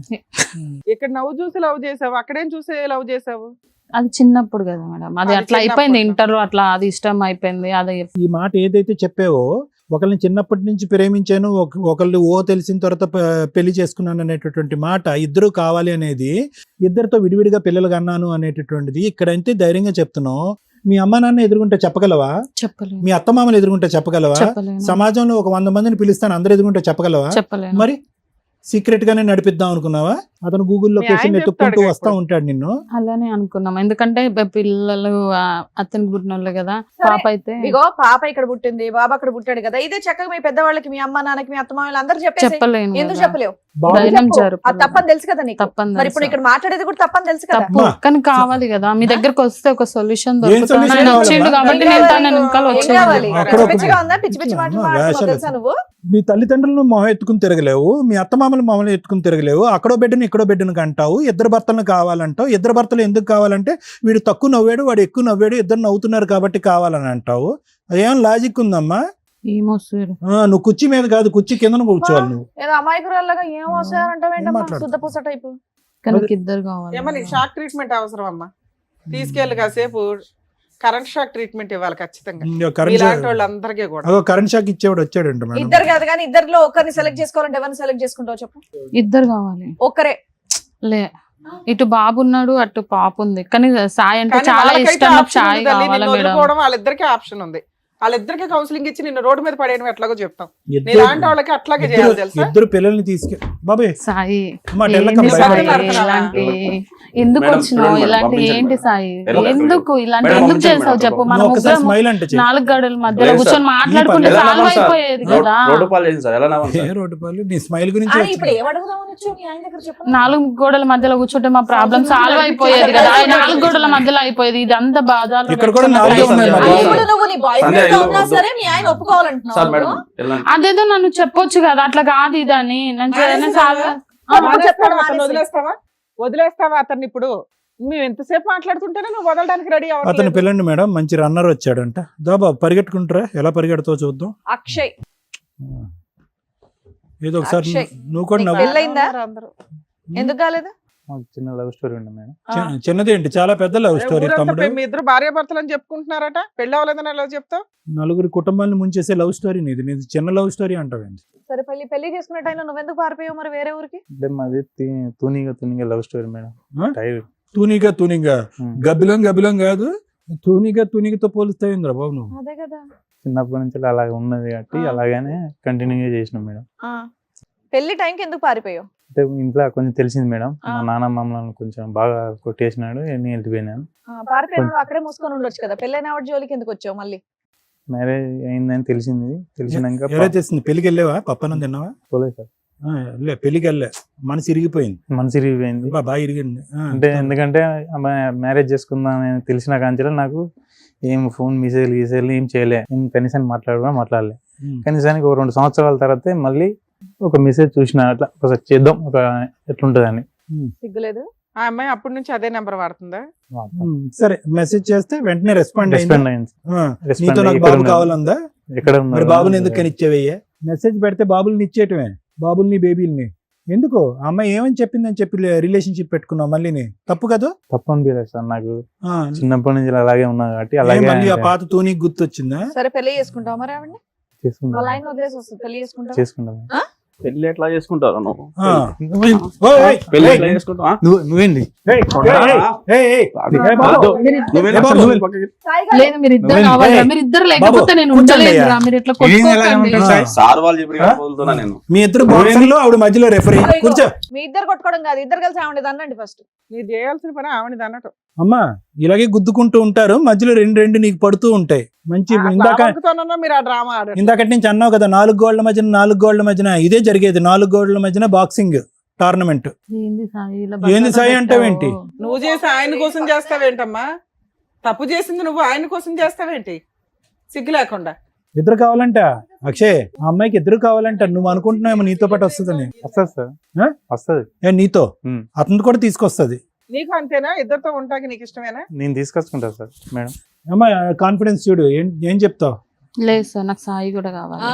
ఇక్కడ నవ్వు చూసి లవ్ చేసావు, అక్కడేం చూసి లవ్ చేసావు? అది చిన్నప్పుడు కదా మేడం, అది అది అట్లా అయిపోయింది. చిన్నప్పుడు. ఇంటర్ అట్లా అది ఇష్టం అయిపోయింది. అది ఈ మాట ఏదైతే చెప్పావో, ఒకళ్ళని చిన్నప్పటి నుంచి ప్రేమించాను, ఒకళ్ళు తెలిసిన తర్వాత పెళ్లి చేసుకున్నాను అనేటటువంటి మాట, ఇద్దరు కావాలి అనేది, ఇద్దరితో విడివిడిగా పిల్లలు కన్నాను అనేటటువంటిది ఇక్కడంతే ధైర్యంగా చెప్తున్నావు. మీ అమ్మ నాన్న ఎదురుగుంటే చెప్పగలవా? చెప్పలేను, మీ అత్తమామలు ఎదురుగుంటే చెప్పగలవా? చెప్పలేను, సమాజంలో ఒక 100 మందిని పిలుస్తాను, అందరు ఎదురుగుంటే చెప్పగలవా? చెప్పలేను. మరి సీక్రెట్ గానే నడిపిద్దాం అనుకున్నావా? అతను గూగుల్ మీ లొకేషన్ ఆయన ఎత్తుక్కుంటూ చెప్తాడుగా వస్తా ఇప్పుడు. ఉంటాడు నిన్ను. అలానే అనుకున్నాం, ఎందుకంటే పిల్లలు అతనికి పుట్టినోళ్ళు కదా. సరే. పాప అయితే ఇగో పాప ఇక్కడ పుట్టింది, బాబు అక్కడ పుట్టాడు కదా, ఇదే చక్కగా మీ పెద్దవాళ్ళకి, మీ అమ్మ నాన్నకి, మీ అత్తమామలు అందరూ చెప్పేసి చెప్పలేను ఎందుకు కదా. చెప్పలేవు? బాబు ఎందుకు ధైర్యం చెప్పు? జరుపు. అది తప్పని తెలుసు కదా నీకు. తప్పని మరి ఇప్పుడు తెలుసు. ఇక్కడ మాట్లాడేది కూడా తప్పని తెలుసు కదా. తప్పు అమ్మా. కానీ కావాలి కదా, మీ దగ్గరకు వస్తే ఒక సొల్యూషన్ ఏం దొరుకుతుంది. solution ఆయన కావాలమ్మా? వచ్చిండు కాబట్టి ఏం నేను కావాలి తన నీకు? వెనకాల ఏం వచ్చాను. కావాలి? అక్కడ ఒక- పిచ్చిగా ఉందా? పిచ్చి పిచ్చి మాటలు అమ్మా, మాట్లాడుతున్నావు వేషాలు తెలుసా నువ్వు? మీ తల్లిదండ్రులను మొహం ఎత్తుకుని తిరగలేవు, మీ అత్తమామలు మొహం ఎత్తుకుని తిరగలేవు, అక్కడో బిడ్డను ఇక్కడో బిడ్డను అంటావు, ఇద్దరు భర్తలను కావాలంటావు. ఇద్దరు భర్తలు ఎందుకు కావాలంటే వీడు తక్కువ నవ్వాడు, వాడు ఎక్కువ నవ్వాడు, ఇద్దరు నవ్వుతున్నారు కాబట్టి కావాలని అంటావు. అదేం లాజిక్ ఉందమ్మా? ఏమో సార్, నువ్వు కుర్చీ మీద కాదు, కుర్చీ కింద కూర్చోవాలి నువ్వు. ఏదో అమాయకురాల్లాగా ఏం వస్తాయంటావేంటమ్మా? మాట్లాడు. శుద్ధ పూస టైపు. కానీ ఇద్దరు కావాలి. ఏమో నీకు షాక్ ట్రీట్మెంట్ అవసరం అమ్మా, తీసుకెళ్ళి కాసేపు కరెంట్ షాక్ ట్రీట్మెంట్ ఇవ్వాలి ఖచ్చితంగా కరెంట్ ఇలాంటి వాళ్ళందరికీ కూడా. అదో కరెంట్ షాక్ ఇచ్చేవాడు వచ్చాడంట మేడం. ఇద్దరు కాదు కానీ ఇద్దరిలో ఒకరిని సెలెక్ట్ చేసుకోవాలంటే ఎవరిని సెలెక్ట్ చేసుకుంటావు చెప్పు? ఇద్దరు కావాలి. ఒక్కరే. లే, ఇటు బాబు ఉన్నాడు, అటు పాప ఉంది, కానీ సాయి అంటే కానీ చాలా వాళ్ళకైతే ఇష్టం. నాకు ఆప్షన్ సాయి ఉంది తల్లి, కావాలా నిన్ను మేడం? వదులుకోవడం వాళ్ళిద్దరికీ ఆప్షన్ ఉంది. వాళ్ళిద్దరికి కౌన్సిలింగ్ ఇచ్చి నిన్ను రోడ్డు మీద పడేయడం ఎట్లాగో చెప్తాం. ఇద్దరు- నీలాంటి వాళ్ళకి అట్లాగే చేయాలి తెలుసా. ఇద్దరు పిల్లల్ని తీసుకె బాబాయ్ సాయి అమ్మా, ఏంటి టెల్లకమ్మ సాయి భయపడుతున్నావా? ఇలాంటి ఎందుకు మేడం, వచ్చినావు? చూడండి ఇలాంటి పంపించండి ఏంటి మేడం. సాయి? ఎలా ఎందుకు ఇలాంటి మేడం, ఎందుకు పంపించండి చేసావు మేడం. చెప్పు? మనం నువ్వు ఒకసారి ముగ్గురం స్మైల్ అంటే చెయ్యి. 4 గడుల మధ్యలో లేదు కూర్చొని సార్. మాట్లాడుకుంటే ఎలా సాల్వ్ నవ్వాలి సార్? అయిపోయేది కదా. రోడ్డు పాలు చేసింది సార్, ఎలా నవ్వాలి సార్? ఏ రోడ్డు పాలు నీ స్మైల్ గురించి ఆ, వచ్చింది. ఇప్పుడు ఏమడుగుదామని వచ్చావు మీ ఆయన దగ్గర చెప్పు? 4 గోడల మధ్యలో కూర్చుంటే మా ప్రాబ్లం సాల్వ్ అయిపోయేది కదా. 4 గోడల మధ్యలో అయిపోయేది, ఇదంతా బాధ. ఇక్కడ కూడా 4 ఉన్నాయి ఆ, మరి. ఇప్పుడు నువ్వు నీ బాయ్ సంధ్య, ఫ్రెండ్ తో ఉన్నా వద్దు. సరే మీ ఆయన ఒప్పుకోవాలంటున్నావు సార్ మేడం నువ్వు? వెళ్ళండి. అదేదో నన్ను చెప్పొచ్చు కదా, అట్లా కాదు ఇదని. నేను మానేసి సాల్వ్ చెప్పాడు మానేస్తావా? అతన్ని మానేసి. వదిలేస్తావా అతన్ని? ఇప్పుడు మేము ఎంతసేపు మాట్లాడుతుంటేనే నువ్వు వదలడానికి రెడీ అతను అవ్వట్లేదు. పిల్లండి మేడం, మంచి రన్నర్ వచ్చాడంట. దాబా పరిగెట్టుకుంటారా, ఎలా పరిగెడతావు చూద్దాం. అక్షయ్ ఏదో ఒకసారి అక్షయ్. నువ్వు కూడా నీకు నవ్వు. పెళ్ళయిందా? అందరూ. ఎందుకు కాలేదు? చిన్న లవ్ స్టోరీ ఉంది మేడం. చిన్నది ఏంటి, చాలా పెద్ద లవ్ స్టోరీ ఊరంతా తమ్ముడు. మీ ఇద్దరు భార్య భర్తలు అని చెప్పుకుంటున్నారట, పెళ్ళి అవ్వలేదని ఎలా చెప్తావు? నలుగురి కుటుంబాన్ని ముంచేసే లవ్ స్టోరీ నీది. నీది చిన్న లవ్ స్టోరీ అంటావేంటి? సరే పెళ్లి చేసుకునే టైంలో నువ్వెందుకు పారిపోయావు మరి వేరే ఊరికి? అంటే మాది తూనిగా లవ్ స్టోరీ మేడం. ఆ? టైర్ తూనిగా గబ్బిలం కాదు, తూనిగతో పోలుస్తాయిందిరా బాబు నువ్వు. అదే కదా. చిన్నప్పటి నుంచి అలాగే ఉన్నది కాబట్టి అలాగనే కంటిన్యూగా చేసినాం మేడం. ఆ, పెళ్లి టైంకి ఎందుకు పారిపోయావు? అంటే ఇంట్లో కొంచెం తెలిసింది మేడం, ఆ. మా నాన్న మమ్మల్ని కొంచెం బాగా కొట్టేసినాడు, నేను వెళ్ళిపోయినాను. పారిపోయినాడు అక్కడే మూసుకొని ఉండొచ్చు కదా. పెళ్ళైన ఆవిడ జోలికి ఎందుకు వచ్చావు మళ్ళీ? మ్యారేజ్ అయిందని తెలిసింది. తెలిసినాక ఎలా చేసింది? పెళ్లికి వెళ్ళావా? పప్పనం తిన్నావా? పోలేదు సార్, పెళ్లికి వెళ్ళా, మనసు ఇరిగిపోయింది. మనసు ఇరిగిపోయింది. బాగా ఇరిగింది. అంటే ఎందుకంటే మ్యారేజ్ చేసుకుందాం తెలిసిన కాంచెలో నాకు ఏం ఫోన్ మెసేజ్లు ఏం చేయలే, ఏం కనీసానికి మాట్లాడలే. కనీసానికి ఒక 2 సంవత్సరాల తర్వాత మళ్ళీ ఒక మెసేజ్ చూసిన, అట్లా ఒకసారి చేద్దాం ఒక ఎట్లుంటదని. సిగ్గులేదు? ఆ అమ్మాయి అప్పటి నుంచి అదే నెంబర్ వాడుతుందా? సరే, మెసేజ్ చేస్తే వెంటనే రెస్పాండ్ రెస్పాండ్ అయింది. నీతో నాకు బాబు కావాలందా? ఎక్కడ మరి ఉన్నారు? బాబుని ఎందుకు కనిచ్చేవయ్యా? మెసేజ్ పెడితే బాబుల్ని ఇచ్చేయటమే, బాబుల్ని బేబీల్ని ఎందుకు? ఆ అమ్మాయి ఏమని చెప్పిందని చెప్పి రిలేషన్షిప్ పెట్టుకున్నావు మళ్ళీ, తప్పు కదా? తప్పు అనిపించలేదు సార్, నాకు ఆ, చిన్నప్పటి నుంచి అలాగే ఉన్నా కాబట్టి ఏం అలాగే మళ్ళీ ఆ పాత తూనికి గుర్తొచ్చిందా? సరే పెళ్లి చేసుకుంటావు మరి ఆవిడని? చేసుకుంటాం. వాళ్ళ ఆయన వదిలేసి వస్తుంది, పెళ్లి చేసుకుంటావు? చేసుకుంటాం. పెళ్లి ఎట్లా చేసుకుంటారు నువ్వు? ఆ. ఓయ్, ఏయ్, పెళ్లి ఏయ్, ఎట్లా చేసుకుంటావా? నువ్వేంటి ఏయ్, ఏయ్, ఏయ్, ఏయ్, బాబు. నువ్వే ఏ బాబు? సాయి గారు, లేదు, మీరు ఇద్దరు నువ్వేంటి? కావాలి. ఏయ్, మీరు ఇద్దరు బాబు, లేకపోతే నేను కూర్చోండి ఉండలేదురా. అయ్యా. మీరు ఇట్లా ఇదేం ఎలాగ కొట్టుకోకండి. ఉంటుంది సార్? సార్ వాళ్ళు చెప్పి వదులుతున్నా నేను. మీ ఇద్దరు బాక్సింగ్ లో ఆవిడ మధ్యలో రెఫరీ. కూర్చో. మీ ఇద్దరు కొట్టుకోవడం కాదు, ఇద్దరు కలిసి ఆవిడ అనండి ఫస్ట్. మీరు చేయాల్సిన పని ఆవిడది అన్నట్టు. అమ్మా, ఇలాగే గుద్దుకుంటూ ఉంటారు, మధ్యలో రెండు నీకు పడుతూ ఉంటాయి. మంచి మీరు ఆ డ్రామా ఆడారు. ఇందాకటి నుంచి అన్నావు కదా, 4 గోళ్ల మధ్యన ఇదే జరిగేది. 4 గోళ్ల మధ్యన బాక్సింగ్ టోర్నమెంట్. ఏంది సాయి ఇలా ఏంది సాయి అంటావేంటి? నువ్వు చేసి ఆయన కోసం చేస్తావేంటమ్మా? తప్పు చేసింది నువ్వు ఆయన కోసం చేస్తావేంటి సిగ్గు లేకుండా? ఇద్దరు కావాలంట అక్షయ్, ఆ అమ్మాయికి ఇద్దరు కావాలంట. నువ్వు అనుకుంటున్నావేమో నీతో పాటు వస్తుందని. వస్తుంది సార్, ఆ? వస్తుంది. నీతో ఉమ్. అతను కూడా తీసుకొస్తుంది. నీకు అంతేనా? ఇద్దరితో ఉంటాకి నీకు ఇష్టమేనా? నేను తీసుకొచ్చుకుంటా సార్ మేడం. అమ్మాయి కాన్ఫిడెన్స్ చూడు, ఏం చెప్తావు లేదు సార్, నాకు సాయి కూడా కావాలి. ఆ?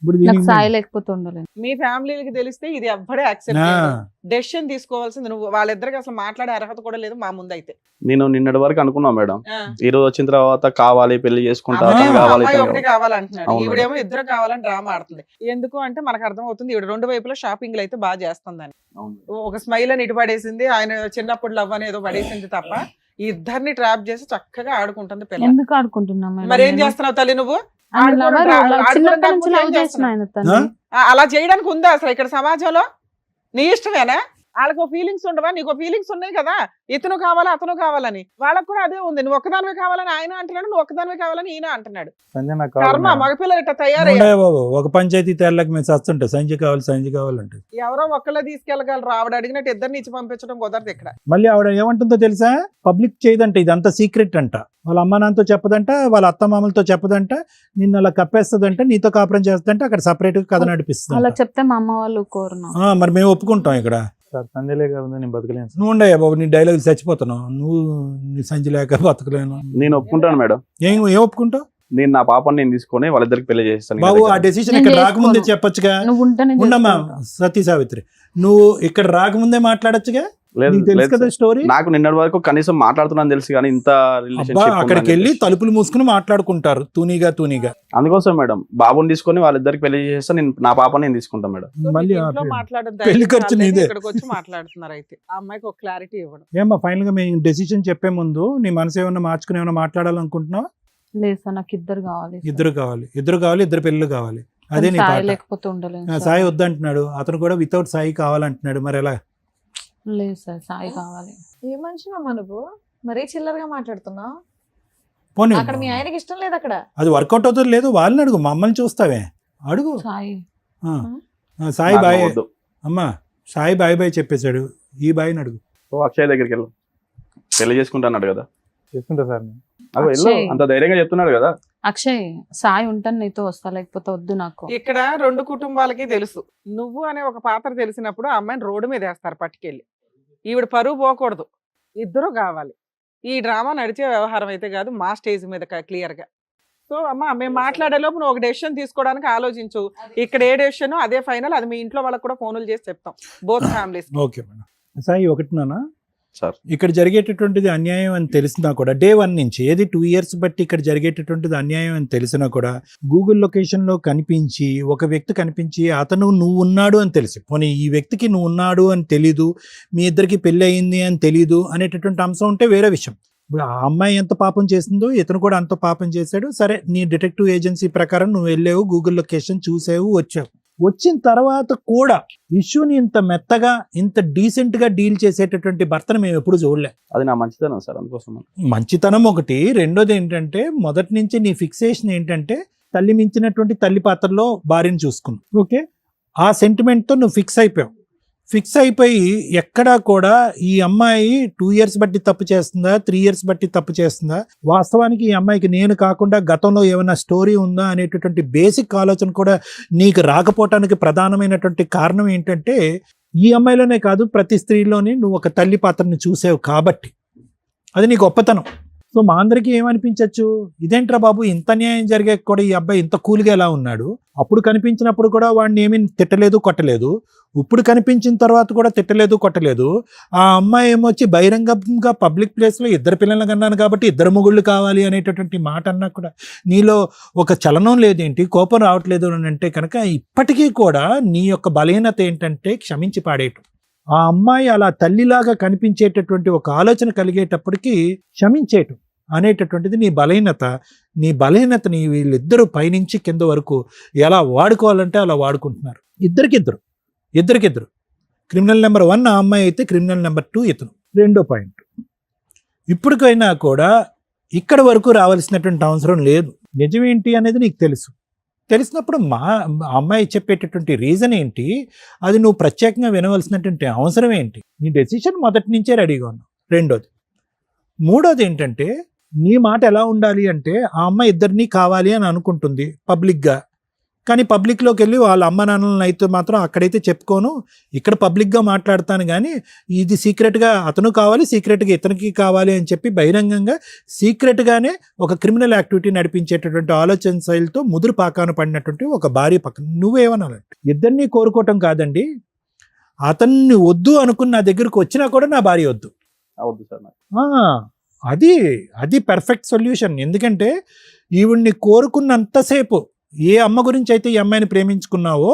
ఇప్పుడు నాకు దీనికి? సాయి లేకపోతే ఉండలేదు. మీ ఫ్యామిలీకి తెలిస్తే ఇది ఎవ్వడే యాక్సెప్ట్ ఆ, డెసిషన్ తీసుకోవాల్సింది నువ్వు. వాళ్ళిద్దరికి అసలు మాట్లాడే అర్హత కూడా లేదు మా ముందు అయితే. నేను నిన్నటి వరకు అనుకున్నా మేడం, ఈ రోజు వచ్చిన తర్వాత కావాలి పెళ్లి చేసుకుంటా, అమ్మాయి అతను కావాలి, అమ్మాయి ఇతను ఒకటి కావాలి. కావాలంటున్నాడు, అవును. ఈవిడేమో ఇద్దరు కావాలని డ్రామా ఆడుతుంది. ఎందుకు అంటే మనకు అర్థం అవుతుంది ఈవిడ 2 వైపులా షాపింగ్లు అయితే బాగా చేస్తుందని. అవును. ఒక స్మైల్ అని ఇటు పడేసింది, ఆయన చిన్నప్పుడు లవ్ అని ఏదో పడేసింది తప్ప ఈ ఇద్దరిని ట్రాప్ చేసి చక్కగా ఆడుకుంటుంది పిల్ల. ఎందుకు ఆడుకుంటున్నా మేడం? మరి ఏం చేస్తున్నావు తల్లి నువ్వు? ఆయన ఆడుకోవడం lover, ఆడుకోవడం చిన్నప్పటి నుంచి కాకపోతే లవ్ ఏం చేసిన చేస్తున్నావు? ఆయన తన్ని. అలా చేయడానికి ఉందా అసలు ఇక్కడ సమాజంలో? నీ ఇష్టమేనా? వాళ్ళకు ఫీలింగ్స్ ఉండవా? నీకు ఫీలింగ్స్ ఉన్నాయి కదా, ఇతను కావాలా అతను కావాలని. వాళ్ళకు కూడా అదే ఉంది. నువ్వు ఒక్కదానివే కావాలని ఆయన అంటున్నాడు, నువ్వు ఒక్కదానివే కావాలని ఈయన అంటున్నాడు. సంజయ్ నాకు కర్మ, కావాలి. మగపిల్లలు ఇట్లా తయారయ్యారు. ఉండయా బాబు, ఒక పంచాయతీ తేళ్ళకి మేము చస్తుంటాం, సంజయ్ కావాలంటే. ఎవరో ఒక్కళ్ళే తీసుకెళ్ళగలరు. ఆవిడ అడిగినట్టు ఇద్దరిని ఇచ్చి పంపించడం కుదరదు ఇక్కడ. మళ్ళీ ఆవిడ ఏమంటుందో తెలుసా, పబ్లిక్ చేయదంట, ఇదంతా సీక్రెట్ అంట, వాళ్ళ అమ్మ నాన్నతో చెప్పదంట, వాళ్ళ అత్త మామలతో చెప్పదంట, నిన్ను అలా కప్పేస్తుందంట, నీతో కాపురం చేస్తుందంట, అక్కడ సపరేట్ గా కథ అలా నడిపిస్తుంది. చెప్తే మా అమ్మ వాళ్ళు కోరును. మరి మేము ఒప్పుకుంటాం ఇక్కడ. సార్ సంజయ్ లేక నేను బతకలేను సార్. నువ్వు ఉండయా బాబు, నీ డైలాగ్ చచ్చిపోతున్నావు నువ్వు, నీ సంజయ్ లేక బతకలేను. నేను ఒప్పుకుంటాను మేడం. ఏం ఒప్పుకుంటావు నేను నా పాపని నేను తీసుకొని వాళ్ళిద్దరికి పెళ్లి చేస్తాను. బాబు? ఆ డెసిషన్ ఇక్కడ రాకముందే చెప్పొచ్చుగా. నువ్వు ఉంటే నేను ఉండమ్మా చేసుకుంటా. సతీ సావిత్రి, నువ్వు ఇక్కడ రాకముందే మాట్లాడొచ్చుగా. లేదు నీకు తెలుసు లేదు కదా సార్. స్టోరీ. నాకు నిన్నటి వరకు కనీసం మాట్లాడుతున్నాను తెలుసు, కానీ ఇంత అబ్బా, రిలేషన్షిప్ అక్కడికి వెళ్ళి తలుపులు మూసుకుని మాట్లాడుకుంటారు తూనీగా. అందుకోసం మేడం బాబుని తీసుకొని వాళ్ళిద్దరికి పెళ్లి చేస్తాను. నేను నా పాపని నేను తీసుకుంటాను మేడం. సో మళ్ళీ మీకు ఇంట్లో ఆపేయండి. మాట్లాడొద్దు, పెళ్లి ఖర్చు దయచేసి నీదే. ఇక్కడికి వచ్చి మాట్లాడుతున్నారు. అయితే ఆ అమ్మాయికి ఒక క్లారిటీ ఇవ్వడం. ఏమ్మా ఫైనల్ గా మేము డెసిషన్ చెప్పే ముందు నీ మనసు ఏమన్నా మార్చుకుని ఏమన్నా మాట్లాడాలనుకుంటున్నావు? లేదు సార్, నాకు ఇద్దరు కావాలి సార్. ఇద్దరు కావాలి, ఇద్దరు పెళ్ళిళ్ళు కావాలి. అదే నీ సాయి పాట. లేకపోతే ఉండలేదు ఆ, సార్. సాయి వద్దంటున్నాడు, అతను కూడా వితౌట్ సాయి కావాలంటున్నాడు. మరి ఎలా? లేదు సార్, సాయి కావాలి. ఏ మనిషివమ్మా నువ్వు, మరీ చిల్లరగా మాట్లాడుతున్నావు. పోనీ అక్కడ మీ ఆయనకి ఇష్టం లేదు అక్కడ. అది వర్కౌట్ అవుతుంది లేదు, వాళ్ళని అడుగు, మమ్మల్ని చూస్తావే అడుగు. సాయి ఆ. సాయి నాకు బాయ్ వద్దు. అమ్మా, సాయి బాయ్ చెప్పేశాడు, ఈ బాయ్ని అడుగు. ఓ అక్షయ్ దగ్గరికి వెళ్ళు, పెళ్లి చేసుకుంటాన్నాడు కదా. చేసుకుంటా సార్ నేను. అగో వెళ్ళు, అక్షయ్. అంత ధైర్యంగా చెప్తున్నాడు కదా. అక్షయ్, సాయి ఉంటాను నీతో వస్తా, లేకపోతే వద్దు నాకు. ఇక్కడ రెండు కుటుంబాలకి తెలుసు, నువ్వు అనే ఒక పాత్ర తెలిసినప్పుడు ఆ అమ్మాయిని రోడ్డు మీద వేస్తారు పట్టుకెళ్ళి. ఈవిడ పరువు పోకూడదు, ఇద్దరు కావాలి. ఈ డ్రామా నడిచే వ్యవహారం అయితే కాదు, మా స్టేజ్ మీద క్లియర్ గా. సో అమ్మ, మేము మాట్లాడే లోపు నువ్వు ఒక డెసిషన్ తీసుకోవడానికి ఆలోచించు. ఇక్కడ ఏ డెసిషన్ అదే ఫైనల్. అది మీ ఇంట్లో వాళ్ళకి కూడా ఫోన్లు చేసి చెప్తాం, both families. Okay madam. Sai ఒకటి నాన్న, సార్ ఇక్కడ జరిగేటటువంటిది అన్యాయం అని తెలిసినా కూడా డే 1 నుంచి, ఏది 2 years బట్టి ఇక్కడ జరిగేటటువంటిది అన్యాయం అని తెలిసినా కూడా గూగుల్ లొకేషన్లో కనిపించి, ఒక వ్యక్తి కనిపించి అతను నువ్వు ఉన్నాడు అని తెలిసి, పోనీ ఈ వ్యక్తికి నువ్వు ఉన్నాడు అని తెలీదు, మీ ఇద్దరికి పెళ్ళి అయింది అని తెలీదు అనేటటువంటి అంశం ఉంటే వేరే విషయం. ఇప్పుడు ఆ అమ్మాయి ఎంత పాపం చేసిందో ఇతను కూడా అంత పాపం చేశాడు. సరే, నీ డిటెక్టివ్ ఏజెన్సీ ప్రకారం నువ్వు వెళ్ళావు, గూగుల్ లొకేషన్ చూసావు, వచ్చావు. వచ్చిన తర్వాత కూడా ఇష్యూని ఇంత మెత్తగా, ఇంత డీసెంట్ గా డీల్ చేసేటటువంటి భర్తను మేము ఎప్పుడు చూడలే. అది నా మంచితనం సార్, అందుకోసం. మంచితనం ఒకటి. రెండోది ఏంటంటే, మొదటి నుంచి నీ ఫిక్సేషన్ ఏంటంటే తల్లి మించినటువంటి తల్లి పాత్రలో భార్యను చూసుకున్నావు. ఓకే, ఆ సెంటిమెంట్ తో నువ్వు ఫిక్స్ అయిపోయి ఎక్కడా కూడా ఈ అమ్మాయి 2 years బట్టి తప్పు చేస్తుందా, 3 years బట్టి తప్పు చేస్తుందా, వాస్తవానికి ఈ అమ్మాయికి నేను కాకుండా గతంలో ఏమైనా స్టోరీ ఉందా అనేటటువంటి బేసిక్ ఆలోచన కూడా నీకు రాకపోవటానికి ప్రధానమైనటువంటి కారణం ఏంటంటే, ఈ అమ్మాయిలోనే కాదు ప్రతి స్త్రీలోని నువ్వు ఒక తల్లి పాత్రని చూసావు కాబట్టి. అది నీ గొప్పతనం. సో మా అందరికీ ఏమనిపించవచ్చు, ఇదేంట్రా బాబు ఇంత న్యాయం జరిగే కూడా ఈ అబ్బాయి ఇంత కూల్గా ఎలా ఉన్నాడు, అప్పుడు కనిపించినప్పుడు కూడా వాడిని ఏమీ తిట్టలేదు కొట్టలేదు, ఇప్పుడు కనిపించిన తర్వాత కూడా తిట్టలేదు కొట్టలేదు. ఆ అమ్మాయి ఏమొచ్చి బహిరంగంగా పబ్లిక్ ప్లేస్లో ఇద్దరు పిల్లలు కన్నాను కాబట్టి ఇద్దరు మొగుళ్ళు కావాలి అనేటటువంటి మాట అన్నా కూడా నీలో ఒక చలనం లేదేంటి, కోపం రావట్లేదు అని అంటే కనుక ఇప్పటికీ కూడా నీ యొక్క బలహీనత ఏంటంటే క్షమించి పాడేయటం. ఆ అమ్మాయి అలా తల్లిలాగా కనిపించేటటువంటి ఒక ఆలోచన కలిగేటప్పటికీ క్షమించేయటం అనేటటువంటిది నీ బలహీనత. నీ బలహీనతని వీళ్ళిద్దరూ పైనుంచి కింద వరకు ఎలా వాడుకోవాలంటే అలా వాడుకుంటున్నారు. ఇద్దరికిద్దరు. క్రిమినల్ నెంబర్ 1 ఆ అమ్మాయి అయితే, క్రిమినల్ నెంబర్ 2 ఇతను. రెండో పాయింట్, ఇప్పటికైనా కూడా ఇక్కడ వరకు రావాల్సినటువంటి అవసరం లేదు. నిజమేంటి అనేది నీకు తెలిసినప్పుడు మా అమ్మాయి చెప్పేటటువంటి రీజన్ ఏంటి, అది నువ్వు ప్రత్యేకంగా వినవలసినటువంటి అవసరం ఏంటి? నీ డెసిషన్ మొదటి నుంచే రెడీగా ఉన్నావు. మూడోది ఏంటంటే, నీ మాట ఎలా ఉండాలి అంటే, ఆ అమ్మాయి ఇద్దరినీ కావాలి అని అనుకుంటుంది పబ్లిక్గా, కానీ పబ్లిక్లోకి వెళ్ళి వాళ్ళ అమ్మ నాన్నలను అయితే మాత్రం అక్కడైతే చెప్పుకోను, ఇక్కడ పబ్లిక్గా మాట్లాడతాను, కానీ ఇది సీక్రెట్గా అతను కావాలి, సీక్రెట్గా ఇతనికి కావాలి అని చెప్పి బహిరంగంగా సీక్రెట్గానే ఒక క్రిమినల్ యాక్టివిటీ నడిపించేటటువంటి ఆలోచన శైలితో ముదురు పాకాన పడినటువంటి ఒక భార్య పక్కన నువ్వేమనాలంటే, ఇద్దరినీ కోరుకోవటం కాదండి, అతన్ని వద్దు అనుకున్న నా దగ్గరకు వచ్చినా కూడా నా భార్య వద్దు. అవద్దు సార్ నాకు. అది పర్ఫెక్ట్ సొల్యూషన్. ఎందుకంటే ఈవిడ్ని కోరుకున్నంతసేపు ఏ అమ్మ గురించి అయితే ఈ అమ్మాయిని ప్రేమించుకున్నావో,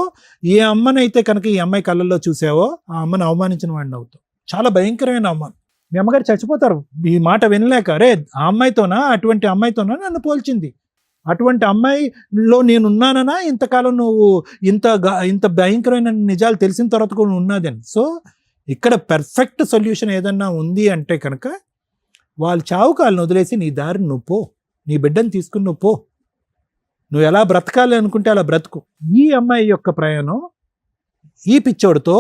ఏ అమ్మనైతే కనుక ఈ అమ్మాయి కళ్ళల్లో చూసావో, ఆ అమ్మని అవమానించిన వాడిని అవుతావు. చాలా భయంకరమైన అవమానం. మీ అమ్మగారు చచ్చిపోతారు ఈ మాట వినలేక. అరే, ఆ అమ్మాయితోనా, అటువంటి అమ్మాయితోనా నన్ను పోల్చింది, అటువంటి అమ్మాయిలో నేను ఉన్నానన్నా ఇంతకాలం నువ్వు ఇంత భయంకరమైన నిజాలు తెలిసిన తర్వాత కూడా ఉన్నదని. సో ఇక్కడ పర్ఫెక్ట్ సొల్యూషన్ ఏదన్నా ఉంది అంటే కనుక వాళ్ళు చావు కాళ్ళని వదిలేసి నీ దారి నువ్వు పో, నీ బిడ్డను తీసుకుని నువ్వు పో, నువ్వు ఎలా బ్రతకాలి అనుకుంటే అలా బ్రతుకు. ఈ అమ్మాయి యొక్క ప్రయాణం ఈ పిచ్చోడితో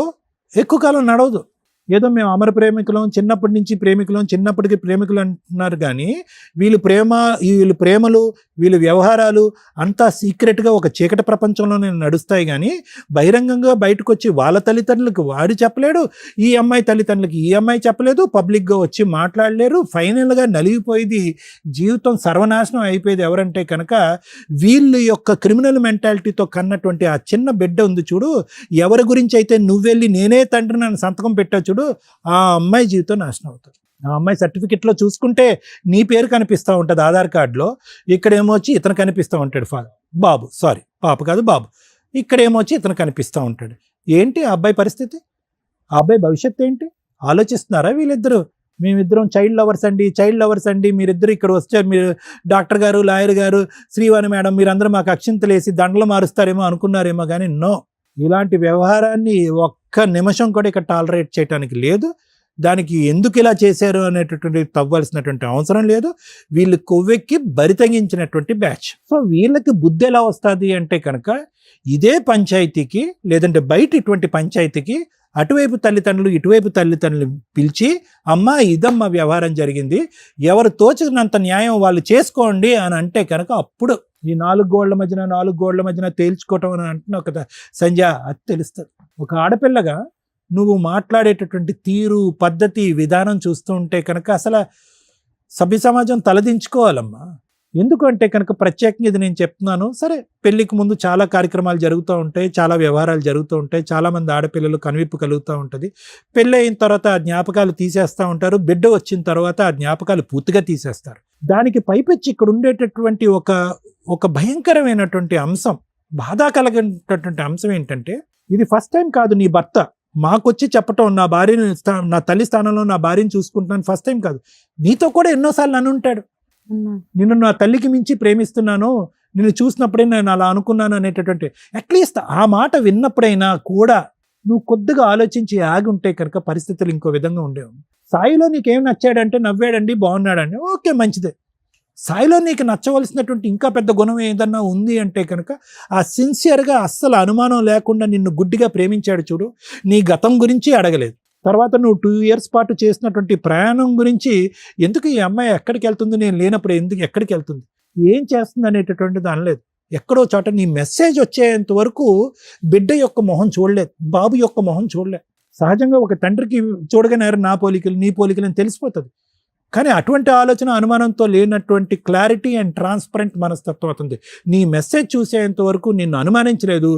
ఎక్కువ కాలం నడవదు. ఏదో మేము అమర ప్రేమికులం, చిన్నప్పటి నుంచి ప్రేమికులం, చిన్నప్పటికి ప్రేమికులు అంటున్నారు కానీ వీళ్ళు ప్రేమలు వీళ్ళ వ్యవహారాలు అంతా సీక్రెట్గా ఒక చీకటి ప్రపంచంలోనే నడుస్తాయి. కానీ బహిరంగంగా బయటకు వచ్చి వాళ్ళ తల్లిదండ్రులకు వాడు చెప్పలేడు, ఈ అమ్మాయి తల్లిదండ్రులకి ఈ అమ్మాయి చెప్పలేదు, పబ్లిక్గా వచ్చి మాట్లాడలేరు. ఫైనల్గా నలిగిపోయేది, జీవితం సర్వనాశనం అయిపోయేది ఎవరంటే కనుక వీళ్ళ యొక్క క్రిమినల్ మెంటాలిటీతో కన్నటువంటి ఆ చిన్న బిడ్డ ఉంది చూడు, ఎవరి గురించి అయితే నువ్వెళ్ళి నేనే తండ్రిని అని సంతకం పెట్టా చూడు, ఆ అమ్మాయి జీవితం నాశనం అవుతుంది. ఆ అమ్మాయి సర్టిఫికెట్లో చూసుకుంటే నీ పేరు కనిపిస్తూ ఉంటుంది ఆధార్ కార్డులో, ఇక్కడేమో వచ్చి ఇతను కనిపిస్తూ ఉంటాడు బాబు, సారీ పాప కాదు బాబు, ఇక్కడేమో వచ్చి ఇతను కనిపిస్తూ ఉంటాడు. ఏంటి ఆ అబ్బాయి పరిస్థితి, ఆ అబ్బాయి భవిష్యత్తు ఏంటి ఆలోచిస్తున్నారా వీళ్ళిద్దరూ? మేమిద్దరం చైల్డ్ లవర్స్ అండి, మీరిద్దరు ఇక్కడ వస్తే మీరు డాక్టర్ గారు, లాయర్ గారు, శ్రీవాణి మేడం మీరందరూ మాకు అక్షింతలు వేసి దండలు మారుస్తారేమో అనుకున్నారేమో కానీ నో, ఇలాంటి వ్యవహారాన్ని ఒక్క నిమిషం కూడా ఇక్కడ టాలరేట్ చేయడానికి లేదు. దానికి ఎందుకు ఇలా చేశారు అనేటటువంటి తవ్వాల్సినటువంటి అవసరం లేదు. వీళ్ళు కొవ్వెక్కి బరితగించినటువంటి బ్యాచ్. సో వీళ్ళకి బుద్ధి ఎలా వస్తుంది అంటే కనుక ఇదే పంచాయతీకి లేదంటే బయట ఇటువంటి పంచాయతీకి అటువైపు తల్లిదండ్రులు ఇటువైపు తల్లిదండ్రులు పిలిచి అమ్మ ఇదమ్మ వ్యవహారం జరిగింది, ఎవరు తోచినంత న్యాయం వాళ్ళు చేసుకోండి అని అంటే కనుక అప్పుడు ఈ నాలుగు గోళ్ల మధ్యన తేల్చుకోవటం అని అంటున్నావు కదా సంధ్య, అది తెలుస్తుంది. ఒక ఆడపిల్లగా నువ్వు మాట్లాడేటటువంటి తీరు, పద్ధతి, విధానం చూస్తూ ఉంటే కనుక అసలు సభ్య సమాజం తలదించుకోవాలమ్మా. ఎందుకంటే కనుక ప్రత్యేకంగా ఇది నేను చెప్తున్నాను. సరే, పెళ్లికి ముందు చాలా కార్యక్రమాలు జరుగుతూ ఉంటాయి, చాలా వ్యవహారాలు జరుగుతూ ఉంటాయి, చాలామంది ఆడపిల్లలు కనువిప్పు కలుగుతూ ఉంటుంది. పెళ్ళి అయిన తర్వాత ఆ జ్ఞాపకాలు తీసేస్తూ ఉంటారు, బిడ్డ వచ్చిన తర్వాత ఆ జ్ఞాపకాలు పూర్తిగా తీసేస్తారు. దానికి పైపెచ్చి ఇక్కడ ఉండేటటువంటి ఒక భయంకరమైనటువంటి అంశం, బాధ కలిగినటువంటి అంశం ఏంటంటే ఇది ఫస్ట్ టైం కాదు నీ భర్త మాకొచ్చి చెప్పటం, నా భార్యను నా తల్లి స్థానంలో నా భార్యను చూసుకుంటున్నాను ఫస్ట్ టైం కాదు, నీతో కూడా ఎన్నోసార్లు అని ఉంటాడు. నిన్ను నా తల్లికి మించి ప్రేమిస్తున్నాను, నిన్ను చూసినప్పుడే నేను అలా అనుకున్నాను అనేటటువంటి అట్లీస్ట్ ఆ మాట విన్నప్పుడైనా కూడా నువ్వు కొద్దిగా ఆలోచించి ఆగి ఉంటే కనుక పరిస్థితులు ఇంకో విధంగా ఉండేవి. సాయిలో నీకేం నచ్చాడంటే నవ్వాడండి, బాగున్నాడండి, ఓకే మంచిదే. సాయిలో నీకు నచ్చవలసినటువంటి ఇంకా పెద్ద గుణం ఏదన్నా ఉంది అంటే కనుక ఆ సిన్సియర్గా అస్సలు అనుమానం లేకుండా నిన్ను గుడ్డిగా ప్రేమించాడు చూడు, నీ గతం గురించి అడగలేదు. తర్వాత నువ్వు 2 years పాటు చేసినటువంటి ప్రయాణం గురించి, ఎందుకు ఈ అమ్మాయి ఎక్కడికి వెళ్తుంది, నేను లేనప్పుడు ఎందుకు ఎక్కడికి వెళ్తుంది, ఏం చేస్తుంది అనేటటువంటిది అనలేదు. ఎక్కడో చోట నీ మెసేజ్ వచ్చేంత వరకు బిడ్డ యొక్క మొహం చూడలేదు, బాబు యొక్క మొహం చూడలేదు. సహజంగా ఒక తండ్రికి చూడగానే నా పోలికలు నీ పోలికలు అని తెలిసిపోతుంది. కానీ అటువంటి ఆలోచన అనుమానంతో లేనటువంటి క్లారిటీ అండ్ ట్రాన్స్పరెంట్ మనస్తత్వం అవుతుంది. నీ మెసేజ్ చూసేంత వరకు నిన్ను అనుమానించలేదు,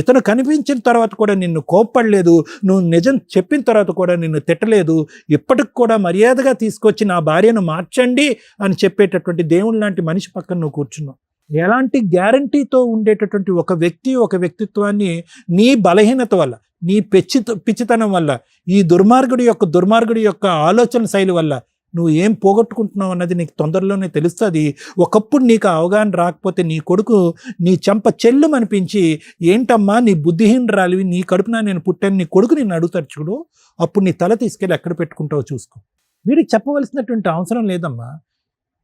ఇతను కనిపించిన తర్వాత కూడా నిన్ను కోప్పడలేదు, నువ్వు నిజం చెప్పిన తర్వాత కూడా నిన్ను తిట్టలేదు, ఇప్పటికి కూడా మర్యాదగా తీసుకొచ్చి నా భార్యను మార్చండి అని చెప్పేటటువంటి దేవుని లాంటి మనిషి పక్కన నువ్వు కూర్చున్నావు. ఎలాంటి గ్యారంటీతో ఉండేటటువంటి ఒక వ్యక్తిత్వాన్ని నీ బలహీనత వల్ల, నీ పిచ్చితనం వల్ల, ఈ దుర్మార్గుడి యొక్క ఆలోచన శైలి వల్ల నువ్వు ఏం పోగొట్టుకుంటున్నావు అన్నది నీకు తొందరలోనే తెలుస్తుంది. ఒకప్పుడు నీకు అవగాహన రాకపోతే నీ కొడుకు నీ చెంప చెల్లుమనిపించి, ఏంటమ్మా నీ బుద్ధిహీనరాలివి, నీ కడుపున నేను పుట్టాను, నీ కొడుకు నిన్ను అడుగుతాడు చూడు, అప్పుడు నీ తల తీసుకెళ్ళి ఎక్కడ పెట్టుకుంటావో చూసుకో. వీడికి చెప్పవలసినటువంటి అవసరం లేదమ్మా.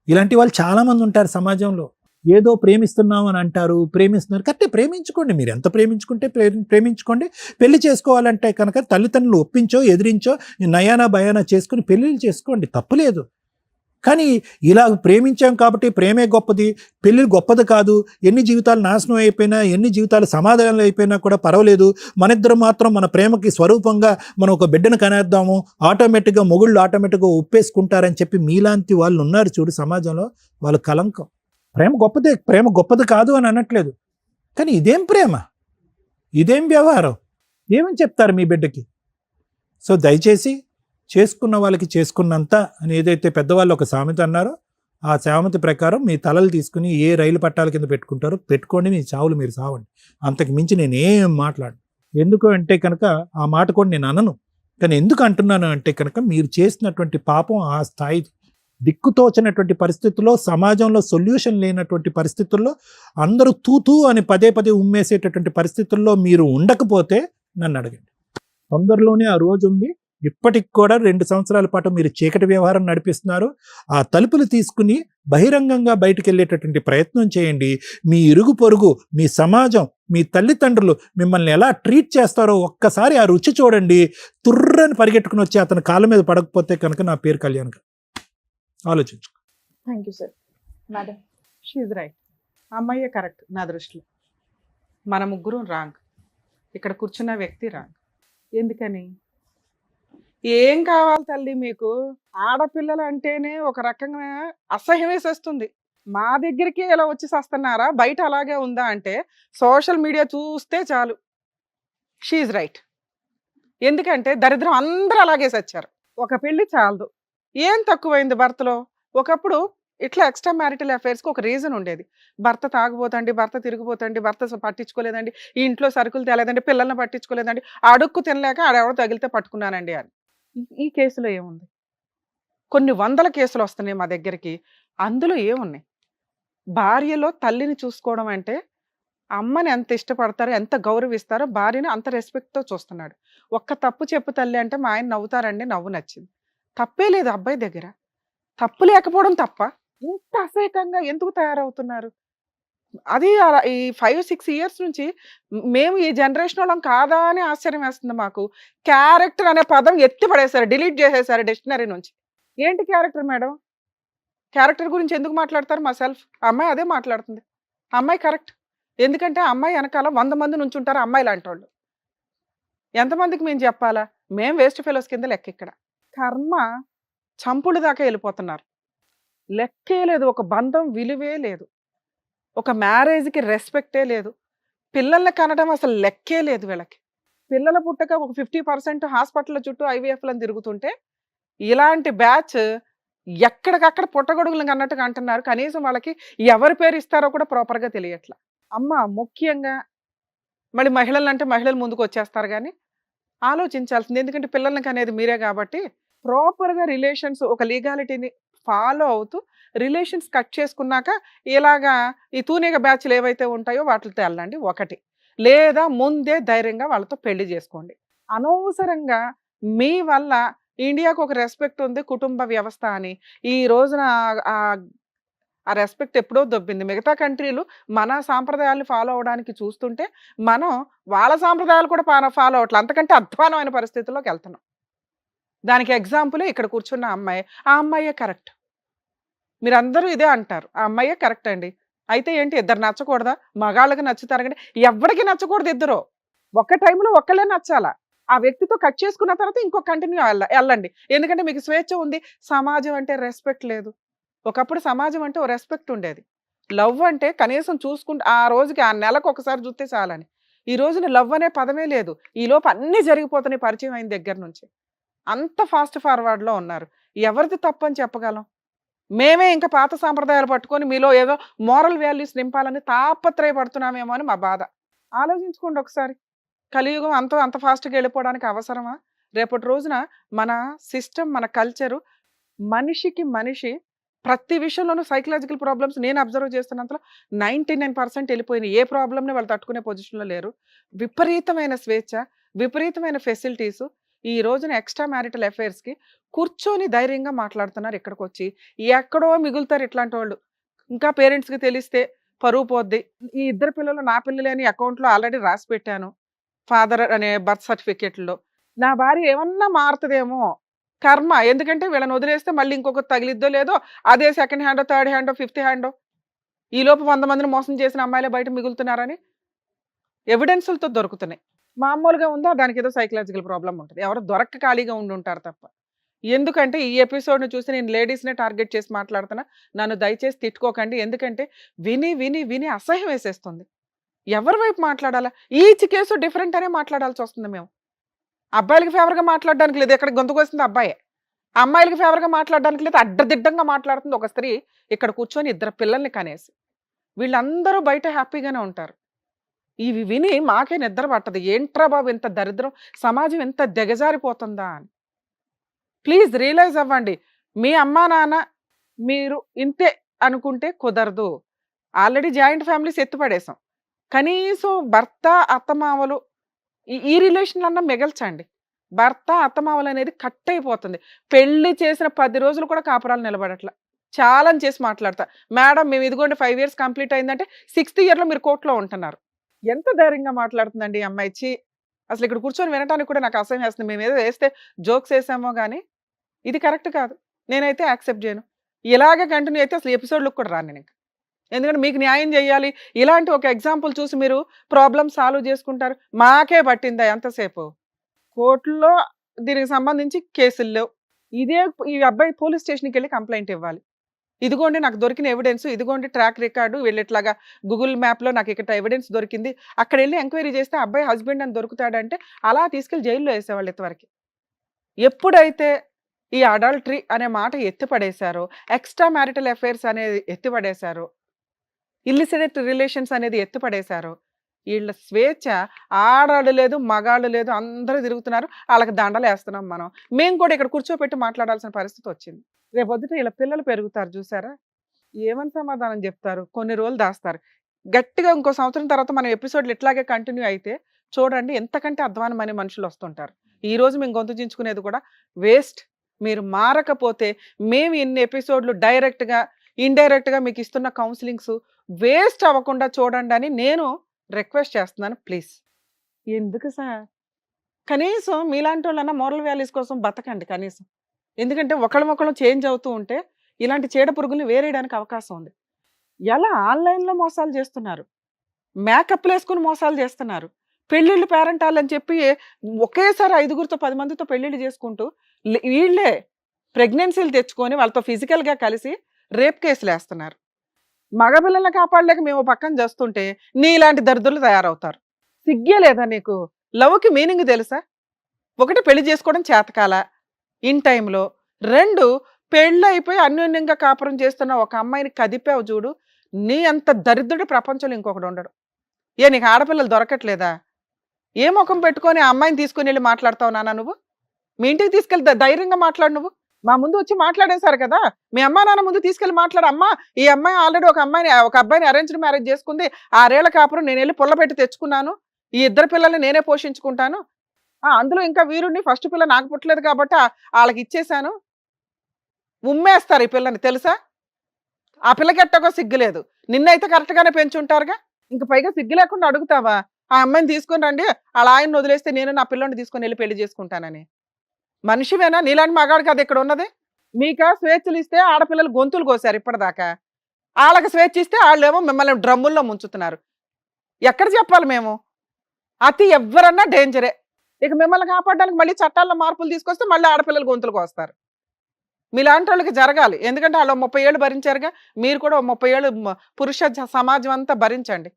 ఇలాంటి వాళ్ళు చాలామంది ఉంటారు సమాజంలో. ఏదో ప్రేమిస్తున్నాం అని అంటారు, ప్రేమిస్తున్నారు, కరెక్టే, ప్రేమించుకోండి, మీరు ఎంత ప్రేమించుకుంటే ప్రేమించుకోండి. పెళ్లి చేసుకోవాలంటే కనుక తల్లిదండ్రులు ఒప్పించో ఎదిరించో నయానా భయానా చేసుకుని పెళ్ళిళ్ళు చేసుకోండి, తప్పులేదు. కానీ ఇలా ప్రేమించాం కాబట్టి ప్రేమే గొప్పది, పెళ్ళి గొప్పది కాదు, ఎన్ని జీవితాలు నాశనం అయిపోయినా, ఎన్ని జీవితాలు సమాధానాలు అయిపోయినా కూడా పర్వాలేదు, మనిద్దరం మాత్రం మన ప్రేమకి స్వరూపంగా మనం ఒక బిడ్డను కనేద్దాము, ఆటోమేటిక్గా మొగుళ్ళు ఆటోమేటిక్గా ఒప్పేసుకుంటారని చెప్పి మీలాంటి వాళ్ళు ఉన్నారు చూడు సమాజంలో, వాళ్ళు కలంకం. ప్రేమ గొప్పది కాదు అని అనట్లేదు, కానీ ఇదేం ప్రేమ, ఇదేం వ్యవహారం, ఏమని చెప్తారు మీ బిడ్డకి? సో దయచేసి చేసుకున్న వాళ్ళకి చేసుకున్నంత అని ఏదైతే పెద్దవాళ్ళు ఒక సామెత అన్నారో, ఆ సామెత ప్రకారం మీ తలలు తీసుకుని ఏ రైలు పట్టాల కింద పెట్టుకుంటారో పెట్టుకోండి, మీ చావులు మీరు సావండి. అంతకు మించి నేనేం మాట్లాడు. ఎందుకు అంటే కనుక ఆ మాట కూడా నేను అనను, కానీ ఎందుకు అంటున్నాను అంటే కనుక మీరు చేసినటువంటి పాపం ఆ స్థాయి దిక్కుతోచినటువంటి పరిస్థితుల్లో, సమాజంలో సొల్యూషన్ లేనటువంటి పరిస్థితుల్లో, అందరూ తూతూ అని పదే పదే ఉమ్మేసేటటువంటి పరిస్థితుల్లో మీరు ఉండకపోతే నన్ను అడగండి. తొందరలోనే ఆ రోజు ఉంది. ఇప్పటికి కూడా 2 సంవత్సరాల పాటు మీరు చీకటి వ్యవహారం నడిపిస్తున్నారు. ఆ తలుపులు తీసుకుని బహిరంగంగా బయటికి వెళ్ళేటటువంటి ప్రయత్నం చేయండి. మీ ఇరుగు పొరుగు, మీ సమాజం, మీ తల్లిదండ్రులు మిమ్మల్ని ఎలా ట్రీట్ చేస్తారో ఒక్కసారి ఆ రుచి చూడండి. తుర్రని పరిగెట్టుకుని వచ్చి అతని కాళ్ళ మీద పడకపోతే కనుక నా పేరు కళ్యాణ్ గారు. ఆలోచించు. Thank you sir. Madam, she's right. అమ్మాయే కరెక్ట్ నా దృష్టిలో. మన ముగ్గురు రాంగ్. ఇక్కడ కూర్చున్న వ్యక్తి రాంగ్. ఎందుకని? ఏం కావాలి తల్లి మీకు? ఆడపిల్లలు అంటేనే ఒక రకంగా అసహ్యం వేసేస్తుంది. మా దగ్గరికి ఇలా వచ్చి వస్తున్నారా, బయట అలాగే ఉందా అంటే సోషల్ మీడియా చూస్తే చాలు. She's right. ఎందుకంటే దరిద్రం అందరూ అలాగే సచ్చారు. ఒక పెళ్లి చాలదు. ఏం తక్కువైంది భర్తలో? ఒకప్పుడు ఇట్లా ఎక్స్ట్రా మ్యారిటల్ అఫైర్స్కి ఒక రీజన్ ఉండేది. భర్త తాగుపోతండి, భర్త తిరిగిపోతండి, భర్త పట్టించుకోలేదండి, ఈ ఇంట్లో సరుకులు తేలేదండి, పిల్లల్ని పట్టించుకోలేదండి, అడుక్కు తినలేక ఆడెవడో తగిలితే పట్టుకున్నానండి అని. ఈ కేసులో ఏముంది? కొన్ని వందల కేసులు వస్తున్నాయి మా దగ్గరికి. అందులో ఏమున్నాయి? భార్యలో తల్లిని చూసుకోవడం అంటే అమ్మని ఎంత ఇష్టపడతారో, ఎంత గౌరవిస్తారో భార్యని అంత రెస్పెక్ట్తో చూస్తున్నాడు. ఒక్క తప్పు చెప్పు తల్లి అంటే మా ఆయన నవ్వుతారండి, నవ్వు నచ్చింది. తప్పే లేదు అబ్బాయి దగ్గర. తప్పు లేకపోవడం తప్ప ఇంత అసహ్యకంగా ఎందుకు తయారవుతున్నారు? అది ఈ 5-6 ఇయర్స్ నుంచి మేము ఈ జనరేషన్ వాళ్ళం కాదా అని ఆశ్చర్యం వేస్తుంది మాకు. క్యారెక్టర్ అనే పదం ఎత్తి పడేశారు, డిలీట్ చేసేసారు డిక్షనరీ నుంచి. ఏంటి క్యారెక్టర్ మేడం? క్యారెక్టర్ గురించి ఎందుకు మాట్లాడతారు? మా సెల్ఫ్ అమ్మాయి అదే మాట్లాడుతుంది. అమ్మాయి కరెక్ట్. ఎందుకంటే అమ్మాయి వెనకాల 100 మంది నుంచి ఉంటారు అమ్మాయి లాంటి వాళ్ళు. ఎంతమందికి మేము చెప్పాలా? మేము వేస్ట్ ఫెలోస్ కింద లెక్క. ఇక్కడ కర్మ చంపుడు దాకా వెళ్ళిపోతున్నారు. లెక్కే లేదు. ఒక బంధం విలువే లేదు. ఒక మ్యారేజ్కి రెస్పెక్టే లేదు. పిల్లల్ని కనడం అసలు లెక్కే లేదు వీళ్ళకి. పిల్లల పుట్టక ఒక 50% హాస్పిటల్ చుట్టూ ఐవీఎఫ్లను తిరుగుతుంటే ఇలాంటి బ్యాచ్ ఎక్కడికక్కడ పుట్టగొడుగులను అన్నట్టుగా అంటున్నారు. కనీసం వాళ్ళకి ఎవరి పేరు ఇస్తారో కూడా ప్రాపర్గా తెలియట్లా. అమ్మ ముఖ్యంగా మళ్ళీ మహిళలు అంటే మహిళలు ముందుకు వచ్చేస్తారు కానీ ఆలోచించాల్సింది. ఎందుకంటే పిల్లలకి అనేది మీరే కాబట్టి ప్రాపర్గా రిలేషన్స్ ఒక లీగాలిటీని ఫాలో అవుతూ రిలేషన్స్ కట్ చేసుకున్నాక ఇలాగా ఈ తూనిగ బ్యాచ్లు ఏవైతే ఉంటాయో వాటితో వెళ్ళండి. ఒకటి, లేదా ముందే ధైర్యంగా వాళ్ళతో పెళ్లి చేసుకోండి. అనవసరంగా మీ వల్ల ఇండియాకు ఒక రెస్పెక్ట్ ఉంది కుటుంబ వ్యవస్థ అని ఈ రోజున ఆ రెస్పెక్ట్ ఎప్పుడో దొబ్బింది. మిగతా కంట్రీలు మన సాంప్రదాయాలను ఫాలో అవడానికి చూస్తుంటే మనం వాళ్ళ సాంప్రదాయాలు కూడా ఫాలో అవట్లేదు. అంతకంటే అధ్వానమైన పరిస్థితుల్లోకి వెళ్తున్నాం. దానికి ఎగ్జాంపుల్ ఇక్కడ కూర్చున్న అమ్మాయి. ఆ అమ్మాయే కరెక్ట్. మీరందరూ ఇదే అంటారు, ఆ అమ్మాయే కరెక్ట్ అండి. అయితే ఏంటి, ఇద్దరు నచ్చకూడదా? మగాళ్ళకి నచ్చుతారు కానీ ఎవరికి నచ్చకూడదు. ఇద్దరు ఒక్క టైంలో ఒక్కళ్ళే నచ్చాలా. ఆ వ్యక్తితో కట్ చేసుకున్న తర్వాత ఇంకో కంటిన్యూ వెళ్ళండి. ఎందుకంటే మీకు స్వేచ్ఛ ఉంది. సమాజం అంటే రెస్పెక్ట్ లేదు. ఒకప్పుడు సమాజం అంటే ఓ రెస్పెక్ట్ ఉండేది. లవ్ అంటే కనీసం చూసుకుంటే ఆ రోజుకి ఆ నెలకు ఒకసారి చూస్తే చాలని. ఈ రోజున లవ్ అనే పదమే లేదు. ఈ లోపు అన్నీ జరిగిపోతున్నాయి పరిచయం అయిన దగ్గర నుంచి. అంత ఫాస్ట్ ఫార్వర్డ్లో ఉన్నారు. ఎవరిది తప్పని చెప్పగలం? మేమే ఇంకా పాత సాంప్రదాయాలు పట్టుకొని మీలో ఏదో మోరల్ వాల్యూస్ నింపాలని తాపత్రయపడుతున్నామేమో అని మా బాధ. ఆలోచించుకోండి ఒకసారి. కలియుగం అంత ఫాస్ట్గా వెళ్ళిపోవడానికి అవసరమా? రేపటి రోజున మన సిస్టమ్, మన కల్చరు, మనిషికి మనిషి ప్రతి విషయంలోనూ సైకలాజికల్ ప్రాబ్లమ్స్ నేను అబ్జర్వ్ చేస్తున్నంతలో 99% వెళ్ళిపోయినాయి. ఏ ప్రాబ్లమ్ని వాళ్ళు తట్టుకునే పొజిషన్లో లేరు. విపరీతమైన స్వేచ్ఛ, విపరీతమైన ఫెసిలిటీసు. ఈ రోజున ఎక్స్ట్రా మ్యారిటల్ అఫైర్స్కి కూర్చొని ధైర్యంగా మాట్లాడుతున్నారు. ఇక్కడికి వచ్చి ఎక్కడో మిగులుతారు ఇట్లాంటి వాళ్ళు. ఇంకా పేరెంట్స్కి తెలిస్తే పరువు పోద్ది. ఈ ఇద్దరు పిల్లలు నా పిల్లలే అని అకౌంట్లో ఆల్రెడీ రాసి పెట్టాను, ఫాదర్ అనే బర్త్ సర్టిఫికేట్లో. నా భార్య ఏమన్నా మారుతుందేమో కర్మ. ఎందుకంటే వీళ్ళని వదిలేస్తే మళ్ళీ ఇంకొకటి తగిలిద్దో లేదో, అదే సెకండ్ హ్యాండో, థర్డ్ హ్యాండో, ఫిఫ్త్ హ్యాండో. ఈలోపు 100 మందిని మోసం చేసిన అమ్మాయిలే బయట మిగులుతున్నారని ఎవిడెన్సులతో దొరుకుతున్నాయి. మామూలుగా ఉందా, దానికి ఏదో సైకలాజికల్ ప్రాబ్లం ఉంటుంది. ఎవరు దొరక్క ఖాళీగా ఉండి ఉంటారు తప్ప. ఎందుకంటే ఈ ఎపిసోడ్ని చూసి నేను లేడీస్నే టార్గెట్ చేసి మాట్లాడుతున్నా. నన్ను దయచేసి తిట్టుకోకండి. ఎందుకంటే విని విని విని అసహ్యం వేసేస్తుంది. ఎవరి వైపు మాట్లాడాలా? ఈచ్ కేసు డిఫరెంట్ అనే మాట్లాడాల్సి వస్తుంది. మేము అబ్బాయిలకి ఫేవర్గా మాట్లాడడానికి లేదు, ఇక్కడ గొంతుకు వస్తుంది అబ్బాయే. అమ్మాయిలకి ఫేవర్గా మాట్లాడడానికి లేదు, అడ్డదిడ్డంగా మాట్లాడుతుంది ఒక స్త్రీ ఇక్కడ కూర్చొని 2 పిల్లల్ని కనేసి. వీళ్ళందరూ బయట హ్యాపీగానే ఉంటారు. ఇవి విని మాకే నిద్ర పట్టదు. ఏంట్రా బాబు ఇంత దరిద్రం, సమాజం ఎంత దిగజారిపోతుందా అని. ప్లీజ్ రియలైజ్ అవ్వండి. మీ అమ్మా నాన్న మీరు ఇంతే అనుకుంటే కుదరదు. ఆల్రెడీ జాయింట్ ఫ్యామిలీస్ ఎత్తిపడేసాం. కనీసం భర్త, అత్తమామలు ఈ రిలేషన్‌లన్నా మిగల్చండి. భర్త, అత్తమామలు అనేది కట్ అయిపోతుంది. పెళ్లి చేసిన 10 రోజులు కూడా కాపురాలు నిలబడట్ల. ఛాలెంజ్ చేసి మాట్లాడతా. మేడం మేము ఇదిగోండి 5 ఇయర్స్ కంప్లీట్ అయిందంటే 6థ్ ఇయర్‌లో మీరు కోర్ట్‌లో ఉంటున్నారు. ఎంత ధైర్యంగా మాట్లాడుతుందండి ఈ అమ్మాయి. ఛీ! అసలు ఇక్కడ కూర్చొని వినటానికి కూడా నాకు అసహ్యం వేస్తుంది. మేమేదో వేస్తే జోక్స్ వేసామో గానీ, ఇది కరెక్ట్ కాదు. నేనైతే యాక్సెప్ట్ చేయను. ఇలాగే కంటిన్యూ అయితే అసలు ఎపిసోడ్‌లకు కూడా రాను నేనింక. ఎందుకంటే మీకు న్యాయం చేయాలి. ఇలాంటి ఒక ఎగ్జాంపుల్ చూసి మీరు ప్రాబ్లమ్ సాల్వ్ చేసుకుంటారు. మాకే పట్టిందా ఎంతసేపు? కోర్టులో దీనికి సంబంధించి కేసులు లేవు. ఈ అబ్బాయి పోలీస్ స్టేషన్‌కెళ్ళి కంప్లెయింట్ ఇవ్వాలి. ఇదిగోండి నాకు దొరికిన ఎవిడెన్స్, ఇదిగోండి ట్రాక్ రికార్డు, వీళ్ళు ఇట్లాగా గూగుల్ మ్యాప్‌లో నాకు ఇక్కడ ఎవిడెన్స్ దొరికింది. అక్కడెళ్ళి ఎంక్వైరీ చేస్తే అబ్బాయి హస్బెండ్ అని దొరుకుతాడంటే అలా తీసుకెళ్ళి జైల్‌లో ఏసేవాళ్ళు ఇంతవరకి. ఎప్పుడైతే ఈ అడల్టరీ అనే మాట ఎత్తిపడేశారో, ఎక్స్‌ట్రా మ్యారిటల్ అఫైర్స్ అనేది ఎత్తిపడేశారో, ఇల్లిసిట్ రిలేషన్స్ అనేది ఎత్తిపడేశారో, ఈళ్ళ స్వేచ్ఛ ఆడాళ్ళు లేదు, మగాళ్ళు లేదు, అందరూ తిరుగుతున్నారు. ఆళ్ళకి దండలేస్తున్నాం మనం. మేము కూడా ఇక్కడ కూర్చోపెట్టి మాట్లాడాల్సిన పరిస్థితి వచ్చింది. రేపొద్దుట ఈళ్ళ పిల్లలు పెరుగుతారు చూసారా? ఏమని సమాధానం చెప్తారు? కొన్ని రోజులు దాస్తారు. గట్టిగా ఇంకో సంవత్సరం తర్వాత మన ఎపిసోడ్‌లు ఇట్లాగే కంటిన్యూ అయితే చూడండి ఎంతకంటే అధ్వానమైన మనుషులు వస్తుంటారు. ఈరోజు మేము గొంతు చించుకునేది కూడా వేస్ట్. మీరు మారకపోతే మేము ఇన్ని ఎపిసోడ్‌లు డైరెక్ట్‌గా, ఇండైరెక్ట్‌గా మీకు ఇస్తున్న కౌన్సిలింగ్స్ వేస్ట్ అవ్వకుండా చూడండి అని నేను రిక్వెస్ట్ చేస్తున్నాను ప్లీజ్. ఎందుకు సార్? కనీసం మీలాంటోళ్ళన్నా మోరల్ వాల్యూస్ కోసం బతకండి కనీసం. ఎందుకంటే ఒకళ్ళమొకళ్ళం చేంజ్ అవుతూ ఉంటే ఇలాంటి చీడ పురుగుల్ని వేరేయడానికి అవకాశం ఉంది. ఎలా ఆన్‌లైన్‌లో మోసాలు చేస్తున్నారు. మేకప్‌లేసుకొని మోసాలు చేస్తున్నారు. పెళ్ళిళ్ళు పేరంటాలని చెప్పి ఒకేసారి 5గురితో 10 మందితో పెళ్ళిళ్ళు చేసుకుంటూ వీళ్ళే ప్రెగ్నెన్సీలు తెచ్చుకొని వాళ్ళతో ఫిజికల్‌గా కలిసి రేప్ కేసులేస్తున్నారు. మగపిల్లల్ని కాపాడలేక మేము పక్కన చేస్తుంటే నీలాంటి దరిద్రులు తయారవుతారు. సిగ్గే లేదా నీకు? లవ్‌కి మీనింగ్ తెలుసా? ఒకటి పెళ్లి చేసుకోవడం చేతకాల ఇన్ టైంలో. 2 పెళ్ళైపోయి అన్యోన్యంగా కాపురం చేస్తున్న ఒక అమ్మాయిని కదిపావు చూడు. నీ అంత దరిద్రుడు ప్రపంచంలో ఇంకొకడు ఉండడు. నీకు ఆడపిల్లలు దొరకట్లేదా? ఏ ముఖం పెట్టుకొని ఆ అమ్మాయిని తీసుకొని వెళ్ళి మాట్లాడతావు నాన్న నువ్వు? మీ ఇంటికి తీసుకెళ్ళి ధైర్యంగా మాట్లాడు నువ్వు. మా ముందు వచ్చి మాట్లాడేశారు కదా! మీ అమ్మా నాన్న ముందు తీసుకెళ్ళి మాట్లాడు. అమ్మా ఈ అమ్మాయి ఆల్రెడీ ఒక అబ్బాయిని అరేంజ్డ్ మ్యారేజ్ చేసుకుంది. 6 ఏళ్ల కాపురం నేను వెళ్ళి పుల్లబెట్టి తెచ్చుకున్నాను. ఈ 2 పిల్లల్ని నేనే పోషించుకుంటాను. అందులో ఇంకా వీరుడిని ఫస్ట్ పిల్ల నాకు పుట్టలేదు కాబట్టి వాళ్ళకి ఇచ్చేశాను. ఉమ్మేస్తారు ఈ పిల్లని తెలుసా? ఆ పిల్లకి ఎట్టగో సిగ్గులేదు. నిన్నైతే కరెక్ట్‌గానే పెంచుంటారుగా. ఇంక పైగా సిగ్గు లేకుండా అడుగుతావా? ఆ అమ్మాయిని తీసుకొని రండి. ఆళ్ళ ఆయన్ని వదిలేస్తే నేను నా పిల్లోడిని తీసుకొని వెళ్ళి పెళ్లి చేసుకుంటానని. మనిషివేనా? నీలాంటి మగాడు కాదు ఇక్కడ ఉన్నది. మీకా స్వేచ్ఛలు ఇస్తే ఆడపిల్లలు గొంతులు కోసారు ఇప్పటిదాకా. ఆళ్ళకి స్వేచ్ఛ ఇస్తే ఆళ్ళేమో మిమ్మల్ని డ్రమ్ముల్లో ముంచుతున్నారు. ఎక్కడ చెప్పాలి మేము? అతి ఎవ్వరన్నా డేంజరే. ఇక మిమ్మల్ని కాపాడడానికి మళ్ళీ చట్టాల్లో మార్పులు తీసుకొస్తే మళ్ళీ ఆడపిల్లలు గొంతులు కోస్తారు. మీలాంటి వాళ్ళకి జరగాలి. ఎందుకంటే వాళ్ళు 30 ఏళ్ళు భరించారుగా. మీరు కూడా 30 ఏళ్ళు పురుష సమాజం అంతా భరించండి.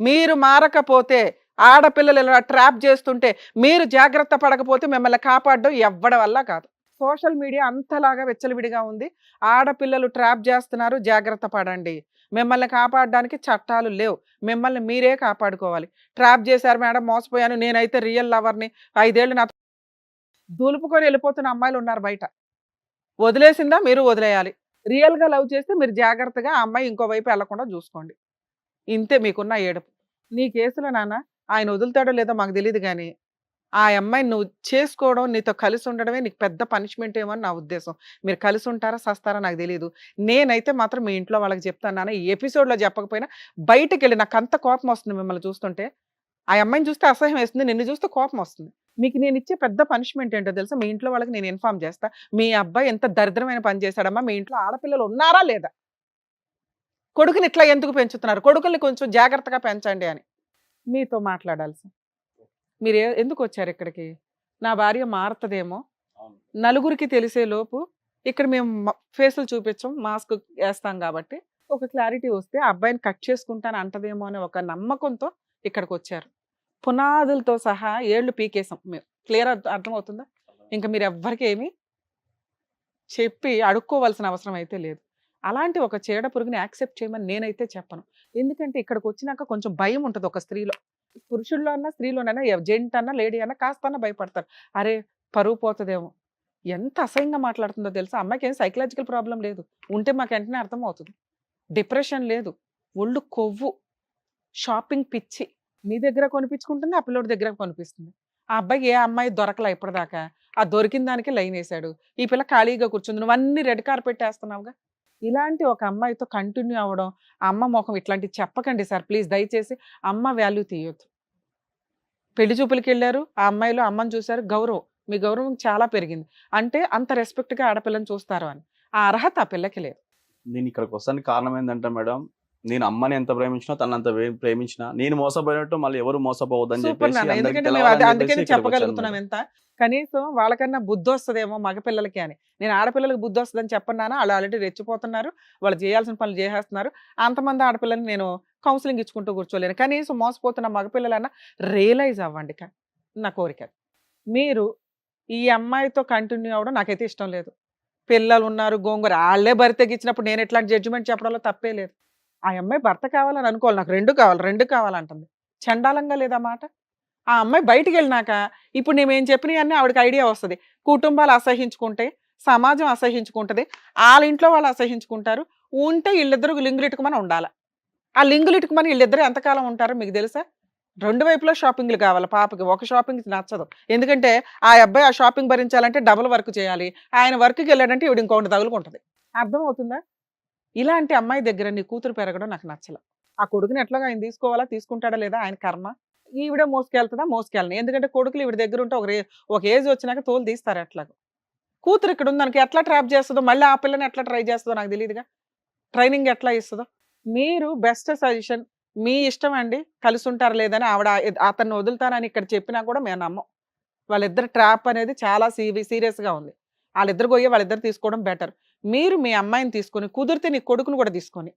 మీరు మారకపోతే ఆడపిల్లలు ఇలా ట్రాప్ చేస్తుంటే మీరు జాగ్రత్త పడకపోతే మిమ్మల్ని కాపాడడం ఎవ్వడి వల్ల కాదు. సోషల్ మీడియా అంతలాగా వెచ్చలవిడిగా ఉంది. ఆడపిల్లలు ట్రాప్ చేస్తున్నారు, జాగ్రత్త పడండి. మిమ్మల్ని కాపాడడానికి చట్టాలు లేవు. మిమ్మల్ని మీరే కాపాడుకోవాలి. ట్రాప్ చేశారు మేడం, మోసపోయాను, నేనైతే రియల్ లవర్ని, 5 ఏళ్ళు నాతో దులుపుకొని వెళ్ళిపోతున్న అమ్మాయిలు ఉన్నారు బయట. వదిలేసిందా మీరు వదిలేయాలి. రియల్‌గా లవ్ చేస్తే మీరు జాగ్రత్తగా ఆ అమ్మాయి ఇంకో వైపు వెళ్లకుండా చూసుకోండి. ఇంతే మీకున్న ఏడుపు. నీ కేసులో నాన్న ఆయన వదులుతాడో లేదో మాకు తెలీదు గానీ, ఆ అమ్మాయిని నువ్వు చేసుకోవడం, నీతో కలిసి ఉండడమే నీకు పెద్ద పనిష్మెంట్ ఏమో అని నా ఉద్దేశం. మీరు కలిసి ఉంటారా, సస్తారా నాకు తెలీదు. నేనైతే మాత్రం మీ ఇంట్లో వాళ్ళకి చెప్తాను నాన్న. ఈ ఎపిసోడ్‌లో చెప్పకపోయినా బయటికెళ్ళి నాకంత కోపం వస్తుంది మిమ్మల్ని చూస్తుంటే. ఆ అమ్మాయిని చూస్తే అసహ్యం వేస్తుంది. నిన్ను చూస్తే కోపం వస్తుంది. మీకు నేనిచ్చే పెద్ద పనిష్మెంట్ ఏంటో తెలుసా? మీ ఇంట్లో వాళ్ళకి నేను ఇన్ఫార్మ్ చేస్తా. మీ అబ్బాయి ఎంత దరిద్రమైన పని చేశాడమ్మా, మీ ఇంట్లో ఆడపిల్లలు ఉన్నారా లేదా? కొడుకుని ఇట్లా ఎందుకు పెంచుతున్నారు? కొడుకుల్ని కొంచెం జాగ్రత్తగా పెంచండి అని మీతో మాట్లాడాలి సార్. మీరు ఎందుకు వచ్చారు ఇక్కడికి? నా భార్య మారుతుందేమో, నలుగురికి తెలిసే లోపు ఇక్కడ మేము ఫేసులు చూపించం, మాస్క్ వేస్తాం కాబట్టి ఒక క్లారిటీ వస్తే అబ్బాయిని కట్ చేసుకుంటాను అంటదేమో అనే ఒక నమ్మకంతో ఇక్కడికి వచ్చారు. పునాదులతో సహా ఏళ్ళు పీకేసాం మేము. క్లియర్ అర్థమవుతుందా? ఇంకా మీరు ఎవ్వరికి ఏమీ చెప్పి అడుక్కోవాల్సిన అవసరం అయితే లేదు. అలాంటి ఒక చీడ పురుగుని యాక్సెప్ట్ చేయమని నేనైతే చెప్పను. ఎందుకంటే ఇక్కడికి వచ్చినాక కొంచెం భయం ఉంటుంది ఒక స్త్రీలో. పురుషుల్లో అన్నా స్త్రీలోనైనా జెంట్ అన్నా లేడీ అన్నా కాస్త భయపడతారు. అరే పరువు పోతుందేమో, ఎంత అసహ్యంగా మాట్లాడుతుందో తెలుసా. అమ్మాయికి ఏం సైకలాజికల్ ప్రాబ్లం లేదు, ఉంటే మాకు వెంటనే అర్థమవుతుంది. డిప్రెషన్ లేదు, ఒళ్ళు కొవ్వు, షాపింగ్ పిచ్చి. మీ దగ్గర కొనిపించుకుంటుంది, ఆ పిల్లోడి దగ్గర కొనిపిస్తుంది. ఆ అబ్బాయికి ఏ అమ్మాయి దొరకలా ఇప్పటిదాకా, ఆ దొరికిన దానికి లైన్ వేసాడు. ఈ పిల్ల ఖాళీగా కూర్చుంది, నువ్వు అన్ని రెడ్ కార్పెట్ వేస్తున్నావుగా. ఇలాంటి ఒక అమ్మాయితో కంటిన్యూ అవ్వడం, ఆ అమ్మ ముఖం ఇట్లాంటివి చెప్పకండి సార్ ప్లీజ్, దయచేసి. అమ్మ వాల్యూ తీయొద్దు. పెళ్లి చూపులకి వెళ్ళారు, ఆ అమ్మాయిలో అమ్మని చూశారు, గౌరవం, మీ గౌరవం చాలా పెరిగింది అంటే అంత రెస్పెక్ట్గా ఆడపిల్లని చూస్తారు అని. ఆ అర్హత ఆ పిల్లకి లేదు. నేను ఇక్కడికి వస్తానికి కారణం ఏంటంటే మేడం, నేను అమ్మని ఎంత ప్రేమించినా తను అంత ప్రేమించిన, నేను మోసపోయినట్టు మళ్ళీ ఎవరు మోసపోవద్దని సూపర్ చెప్పేసి నాన్న, అందరికీ ఎందుకంటే మేము తెలవాలని అందుకని చెప్పేసి ఇక్కడికి చెప్పగలుగుతున్నాం వచ్చాను ఎంత. కనీసం వాళ్ళకన్నా బుద్ధి వస్తుందేమో మగపిల్లలకి అని. నేను ఆడపిల్లలకి బుద్ధి వస్తుందని చెప్పన్నానా, వాళ్ళు ఆల్రెడీ రెచ్చిపోతున్నారు, వాళ్ళు చేయాల్సిన పనులు చేసేస్తున్నారు. అంతమంది ఆడపిల్లల్ని నేను కౌన్సిలింగ్ ఇచ్చుకుంటూ కూర్చోలేను. కనీసం మోసపోతున్న మగపిల్లలన్నా రియలైజ్ అవ్వండి నా కోరిక. మీరు ఈ అమ్మాయితో కంటిన్యూ అవ్వడం నాకైతే ఇష్టం లేదు. పిల్లలు ఉన్నారు, గోంగూర, వాళ్ళే భర్త తెగించినప్పుడు నేను ఎట్లాంటి జడ్జిమెంట్ చెప్పడంలో తప్పే లేదు. ఆ అమ్మాయి భర్త కావాలని అనుకోవాలి, నాకు రెండు కావాలంటుంది. చండాలంగా లేదా మాట. ఆ అమ్మాయి బయటికి వెళ్ళినాక ఇప్పుడు నేనేం చెప్పినవి అన్నీ ఆవిడకి ఐడియా వస్తుంది. కుటుంబాలు అసహించుకుంటే, సమాజం అసహించుకుంటుంది, వాళ్ళ ఇంట్లో వాళ్ళు అసహించుకుంటారు. ఉంటే వీళ్ళిద్దరు లింగులిటుకమని ఉండాలి. ఆ లింగులిటుకమని వీళ్ళిద్దరు ఎంతకాలం ఉంటారో మీకు తెలుసా. రెండు వైపులో షాపింగ్లు కావాలి పాపకి. ఒక షాపింగ్ నచ్చదు, ఎందుకంటే ఆ అబ్బాయి ఆ షాపింగ్ భరించాలంటే డబుల్ వర్క్ చేయాలి. ఆయన వర్క్కి వెళ్ళాడంటే ఇవిడ ఇంకొకటి తగులుకుంటుంది. అర్థమవుతుందా. ఇలాంటి అమ్మాయి దగ్గర నీ కూతురు పెరగడం నాకు నచ్చల. ఆ కొడుకుని ఎట్లాగా ఆయన తీసుకోవాలా, తీసుకుంటాడా లేదా ఆయన కర్మ. ఈవిడే మోసుకెళ్తుందా, మోసుకెళ్ళని. ఎందుకంటే కొడుకులు ఈవిడ దగ్గర ఉంటే ఒక ఏజ్ వచ్చినాక తోలు తీస్తారు. అట్లాగా కూతురు ఇక్కడ ఉంది దానికి ఎట్లా ట్రాప్ చేస్తుందో, మళ్ళీ ఆ పిల్లని ఎట్లా ట్రై చేస్తుందో నాకు తెలియదుగా. ట్రైనింగ్ ఎట్లా ఇస్తుందో. మీరు బెస్ట్ సజెషన్, మీ ఇష్టం అండి, కలిసి ఉంటారు లేదని ఆవిడ అతన్ని వదులుతానని ఇక్కడ చెప్పినా కూడా మేము నమ్మం. వాళ్ళిద్దరు ట్రాప్ అనేది చాలా సీరియస్గా ఉంది. వాళ్ళిద్దరు పోయి వాళ్ళిద్దరు తీసుకోవడం బెటర్. మీరు మీ అమ్మాయిని తీసుకొని, కుదిరితే నీ కొడుకును కూడా తీసుకొని,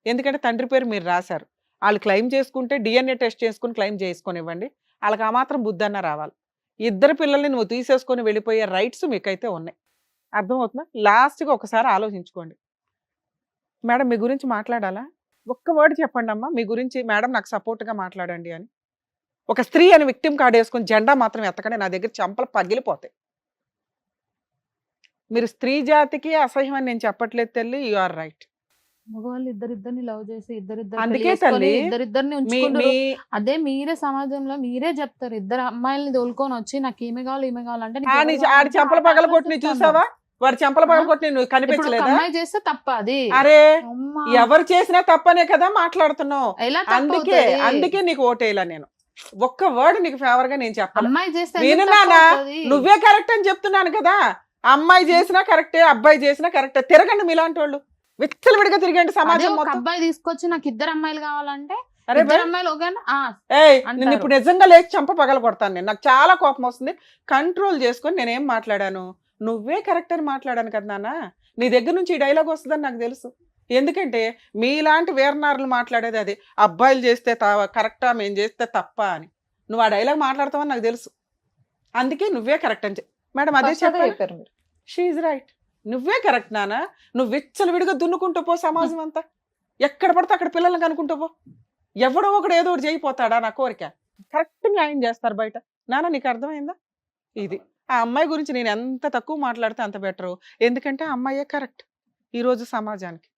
ఎందుకంటే తండ్రి పేరు మీరు రాశారు, వాళ్ళు క్లెయిమ్ చేసుకుంటే DNA టెస్ట్ చేసుకుని క్లెయిమ్ చేసుకొని ఇవ్వండి. వాళ్ళకి ఆ మాత్రం బుద్ధి అన్న రావాలి. ఇద్దరు పిల్లల్ని నువ్వు తీసేసుకొని వెళ్ళిపోయే రైట్స్ మీకైతే ఉన్నాయి. అర్థమవుతుందా. లాస్ట్గా ఒకసారి ఆలోచించుకోండి. మేడం మీ గురించి మాట్లాడాలా, ఒక్క వర్డ్ చెప్పండి అమ్మా మీ గురించి. మేడం నాకు సపోర్ట్గా మాట్లాడండి అని. ఒక స్త్రీ అని విక్టిమ్ కార్డ్ వేసుకొని జెండా మాత్రం ఎత్తకండి, నా దగ్గర చెంపలు పగిలిపోతాయి. మీరు స్త్రీ జాతికి అసహ్యం అని నేను చెప్పట్లేదు తల్లి, యు ఆర్ రైట్. మగవాళ్ళు ఇద్దరిద్దరిని లవ్ చేసి అందుకే తల్లి ఇద్దరిద్దరిని ఉంచుకుంటారు. అదే మీరే సమాజంలో మీరే చెప్తారు, ఇద్దరు అమ్మాయిల్ని తోలుకొని వచ్చి నాకు ఈమె కావాలి ఈమె కావాలంటే నీకు ఎవరు ఆడి కావాలంటే చెంపల ఆ పగల person కొట్టి చెప్తాను. చూసావా, వాడు చెంపల పగల కొట్టి నువ్వు ఇప్పుడు ఒక కనిపించలేదా. అమ్మాయి చేస్తే తప్ప అది. అరే అమ్మా, ఎవరు చేసినా తప్పనే కదా మాట్లాడుతున్నావు. ఎలా అందుకే తప్పవుతది? అందుకే నీకు ఓటేలా నేను. ఒక్క వర్డ్ నీకు ఫేవర్ గా నేను చెప్పాలి. అమ్మాయి చేస్తే విను ఎందుకు నాన్న, తప్పవుతది? నువ్వే కరెక్ట్ అని చెప్తున్నాను కదా. అమ్మాయి చేసినా కరెక్టే, అబ్బాయి చేసినా కరెక్టే. తిరగండి మీలాంటి వాళ్ళు, విచ్చలవిడిగా తిరిగండి అదే సమాజం ఒక మొత్తం. అబ్బాయి తీసుకొచ్చి నాకు ఇద్దరు అమ్మాయిలు కావాలంటే అరే ఇద్దరు అమ్మాయిలు ఓకేనా? ఏయ్ అంటారు. నేను ఇప్పుడు నిజంగా లేచి చంప పగల కొడతాను నేను. నాకు చాలా కోపం వస్తుంది. కంట్రోల్ చేసుకొని నేనేం మాట్లాడాను, నువ్వే కరెక్ట్ అని మాట్లాడాను కదా నాన్న. నీ దగ్గర నుంచి ఈ డైలాగ్ వస్తుందని నాకు తెలుసు. ఎందుకంటే మీలాంటి వీరనారులు మాట్లాడేది అది, అబ్బాయిలు చేస్తే కరెక్టా మేము చేస్తే తప్ప అని. నువ్వు ఆ డైలాగ్ మాట్లాడతావని నాకు తెలుసు. అందుకే నువ్వే కరెక్ట్ అని మేడం అదే చెప్పారు. షీఈ్ రైట్, నువ్వే కరెక్ట్ నాన్న. నువ్వు విచ్చలవిడిగా దున్నుకుంటూ పో సమాజం అంతా, ఎక్కడ పడితే అక్కడ పిల్లల్ని కనుక్కుంటూ పో. ఎవడో ఒకడు ఏదో ఒకటి చేయిపోతాడా నా కోరిక. కరెక్ట్ న్యాయం చేస్తారు బయట. నాన్న నీకు అర్థమైందా. ఇది ఆ అమ్మాయి గురించి నేను ఎంత తక్కువ మాట్లాడితే అంత బెటరు. ఎందుకంటే ఆ అమ్మాయే కరెక్ట్ ఈరోజు సమాజానికి.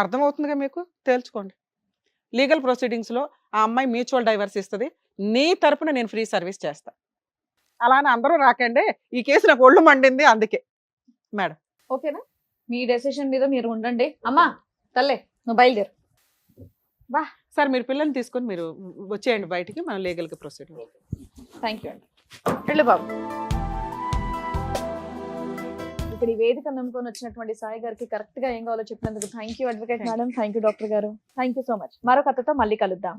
అర్థమవుతుందిగా మీకు, తేల్చుకోండి. లీగల్ ప్రొసీడింగ్స్లో ఆ అమ్మాయి మ్యూచువల్ డైవర్స్ ఇస్తుంది, నీ తరపున నేను ఫ్రీ సర్వీస్ చేస్తా. అలానే అందరూ రాకండి, ఈ కేసు నాకు ఒళ్ళు మండింది అందుకే. మేడం ఓకేనా, మీ డెసిషన్ మీద మీరు ఉండండి. అమ్మా తల్లే నువ్వు బయలుదేరు. సార్ మీరు పిల్లల్ని తీసుకొని మీరు వచ్చేయండి బయటికి, మనం లీగల్గా ప్రొసీడ్. థ్యాంక్ యూ అండి. వెళ్ళు బాబు. ఇక్కడ ఈ వేదిక నమ్ముకొని వచ్చినటువంటి సాయి గారికి కరెక్ట్ గా ఏం కావాలో చెప్పినందుకు thank you advocate madam, thank you doctor గారు, థ్యాంక్ యూ సో మచ్. మరో కథతో మళ్ళీ కలుద్దాం.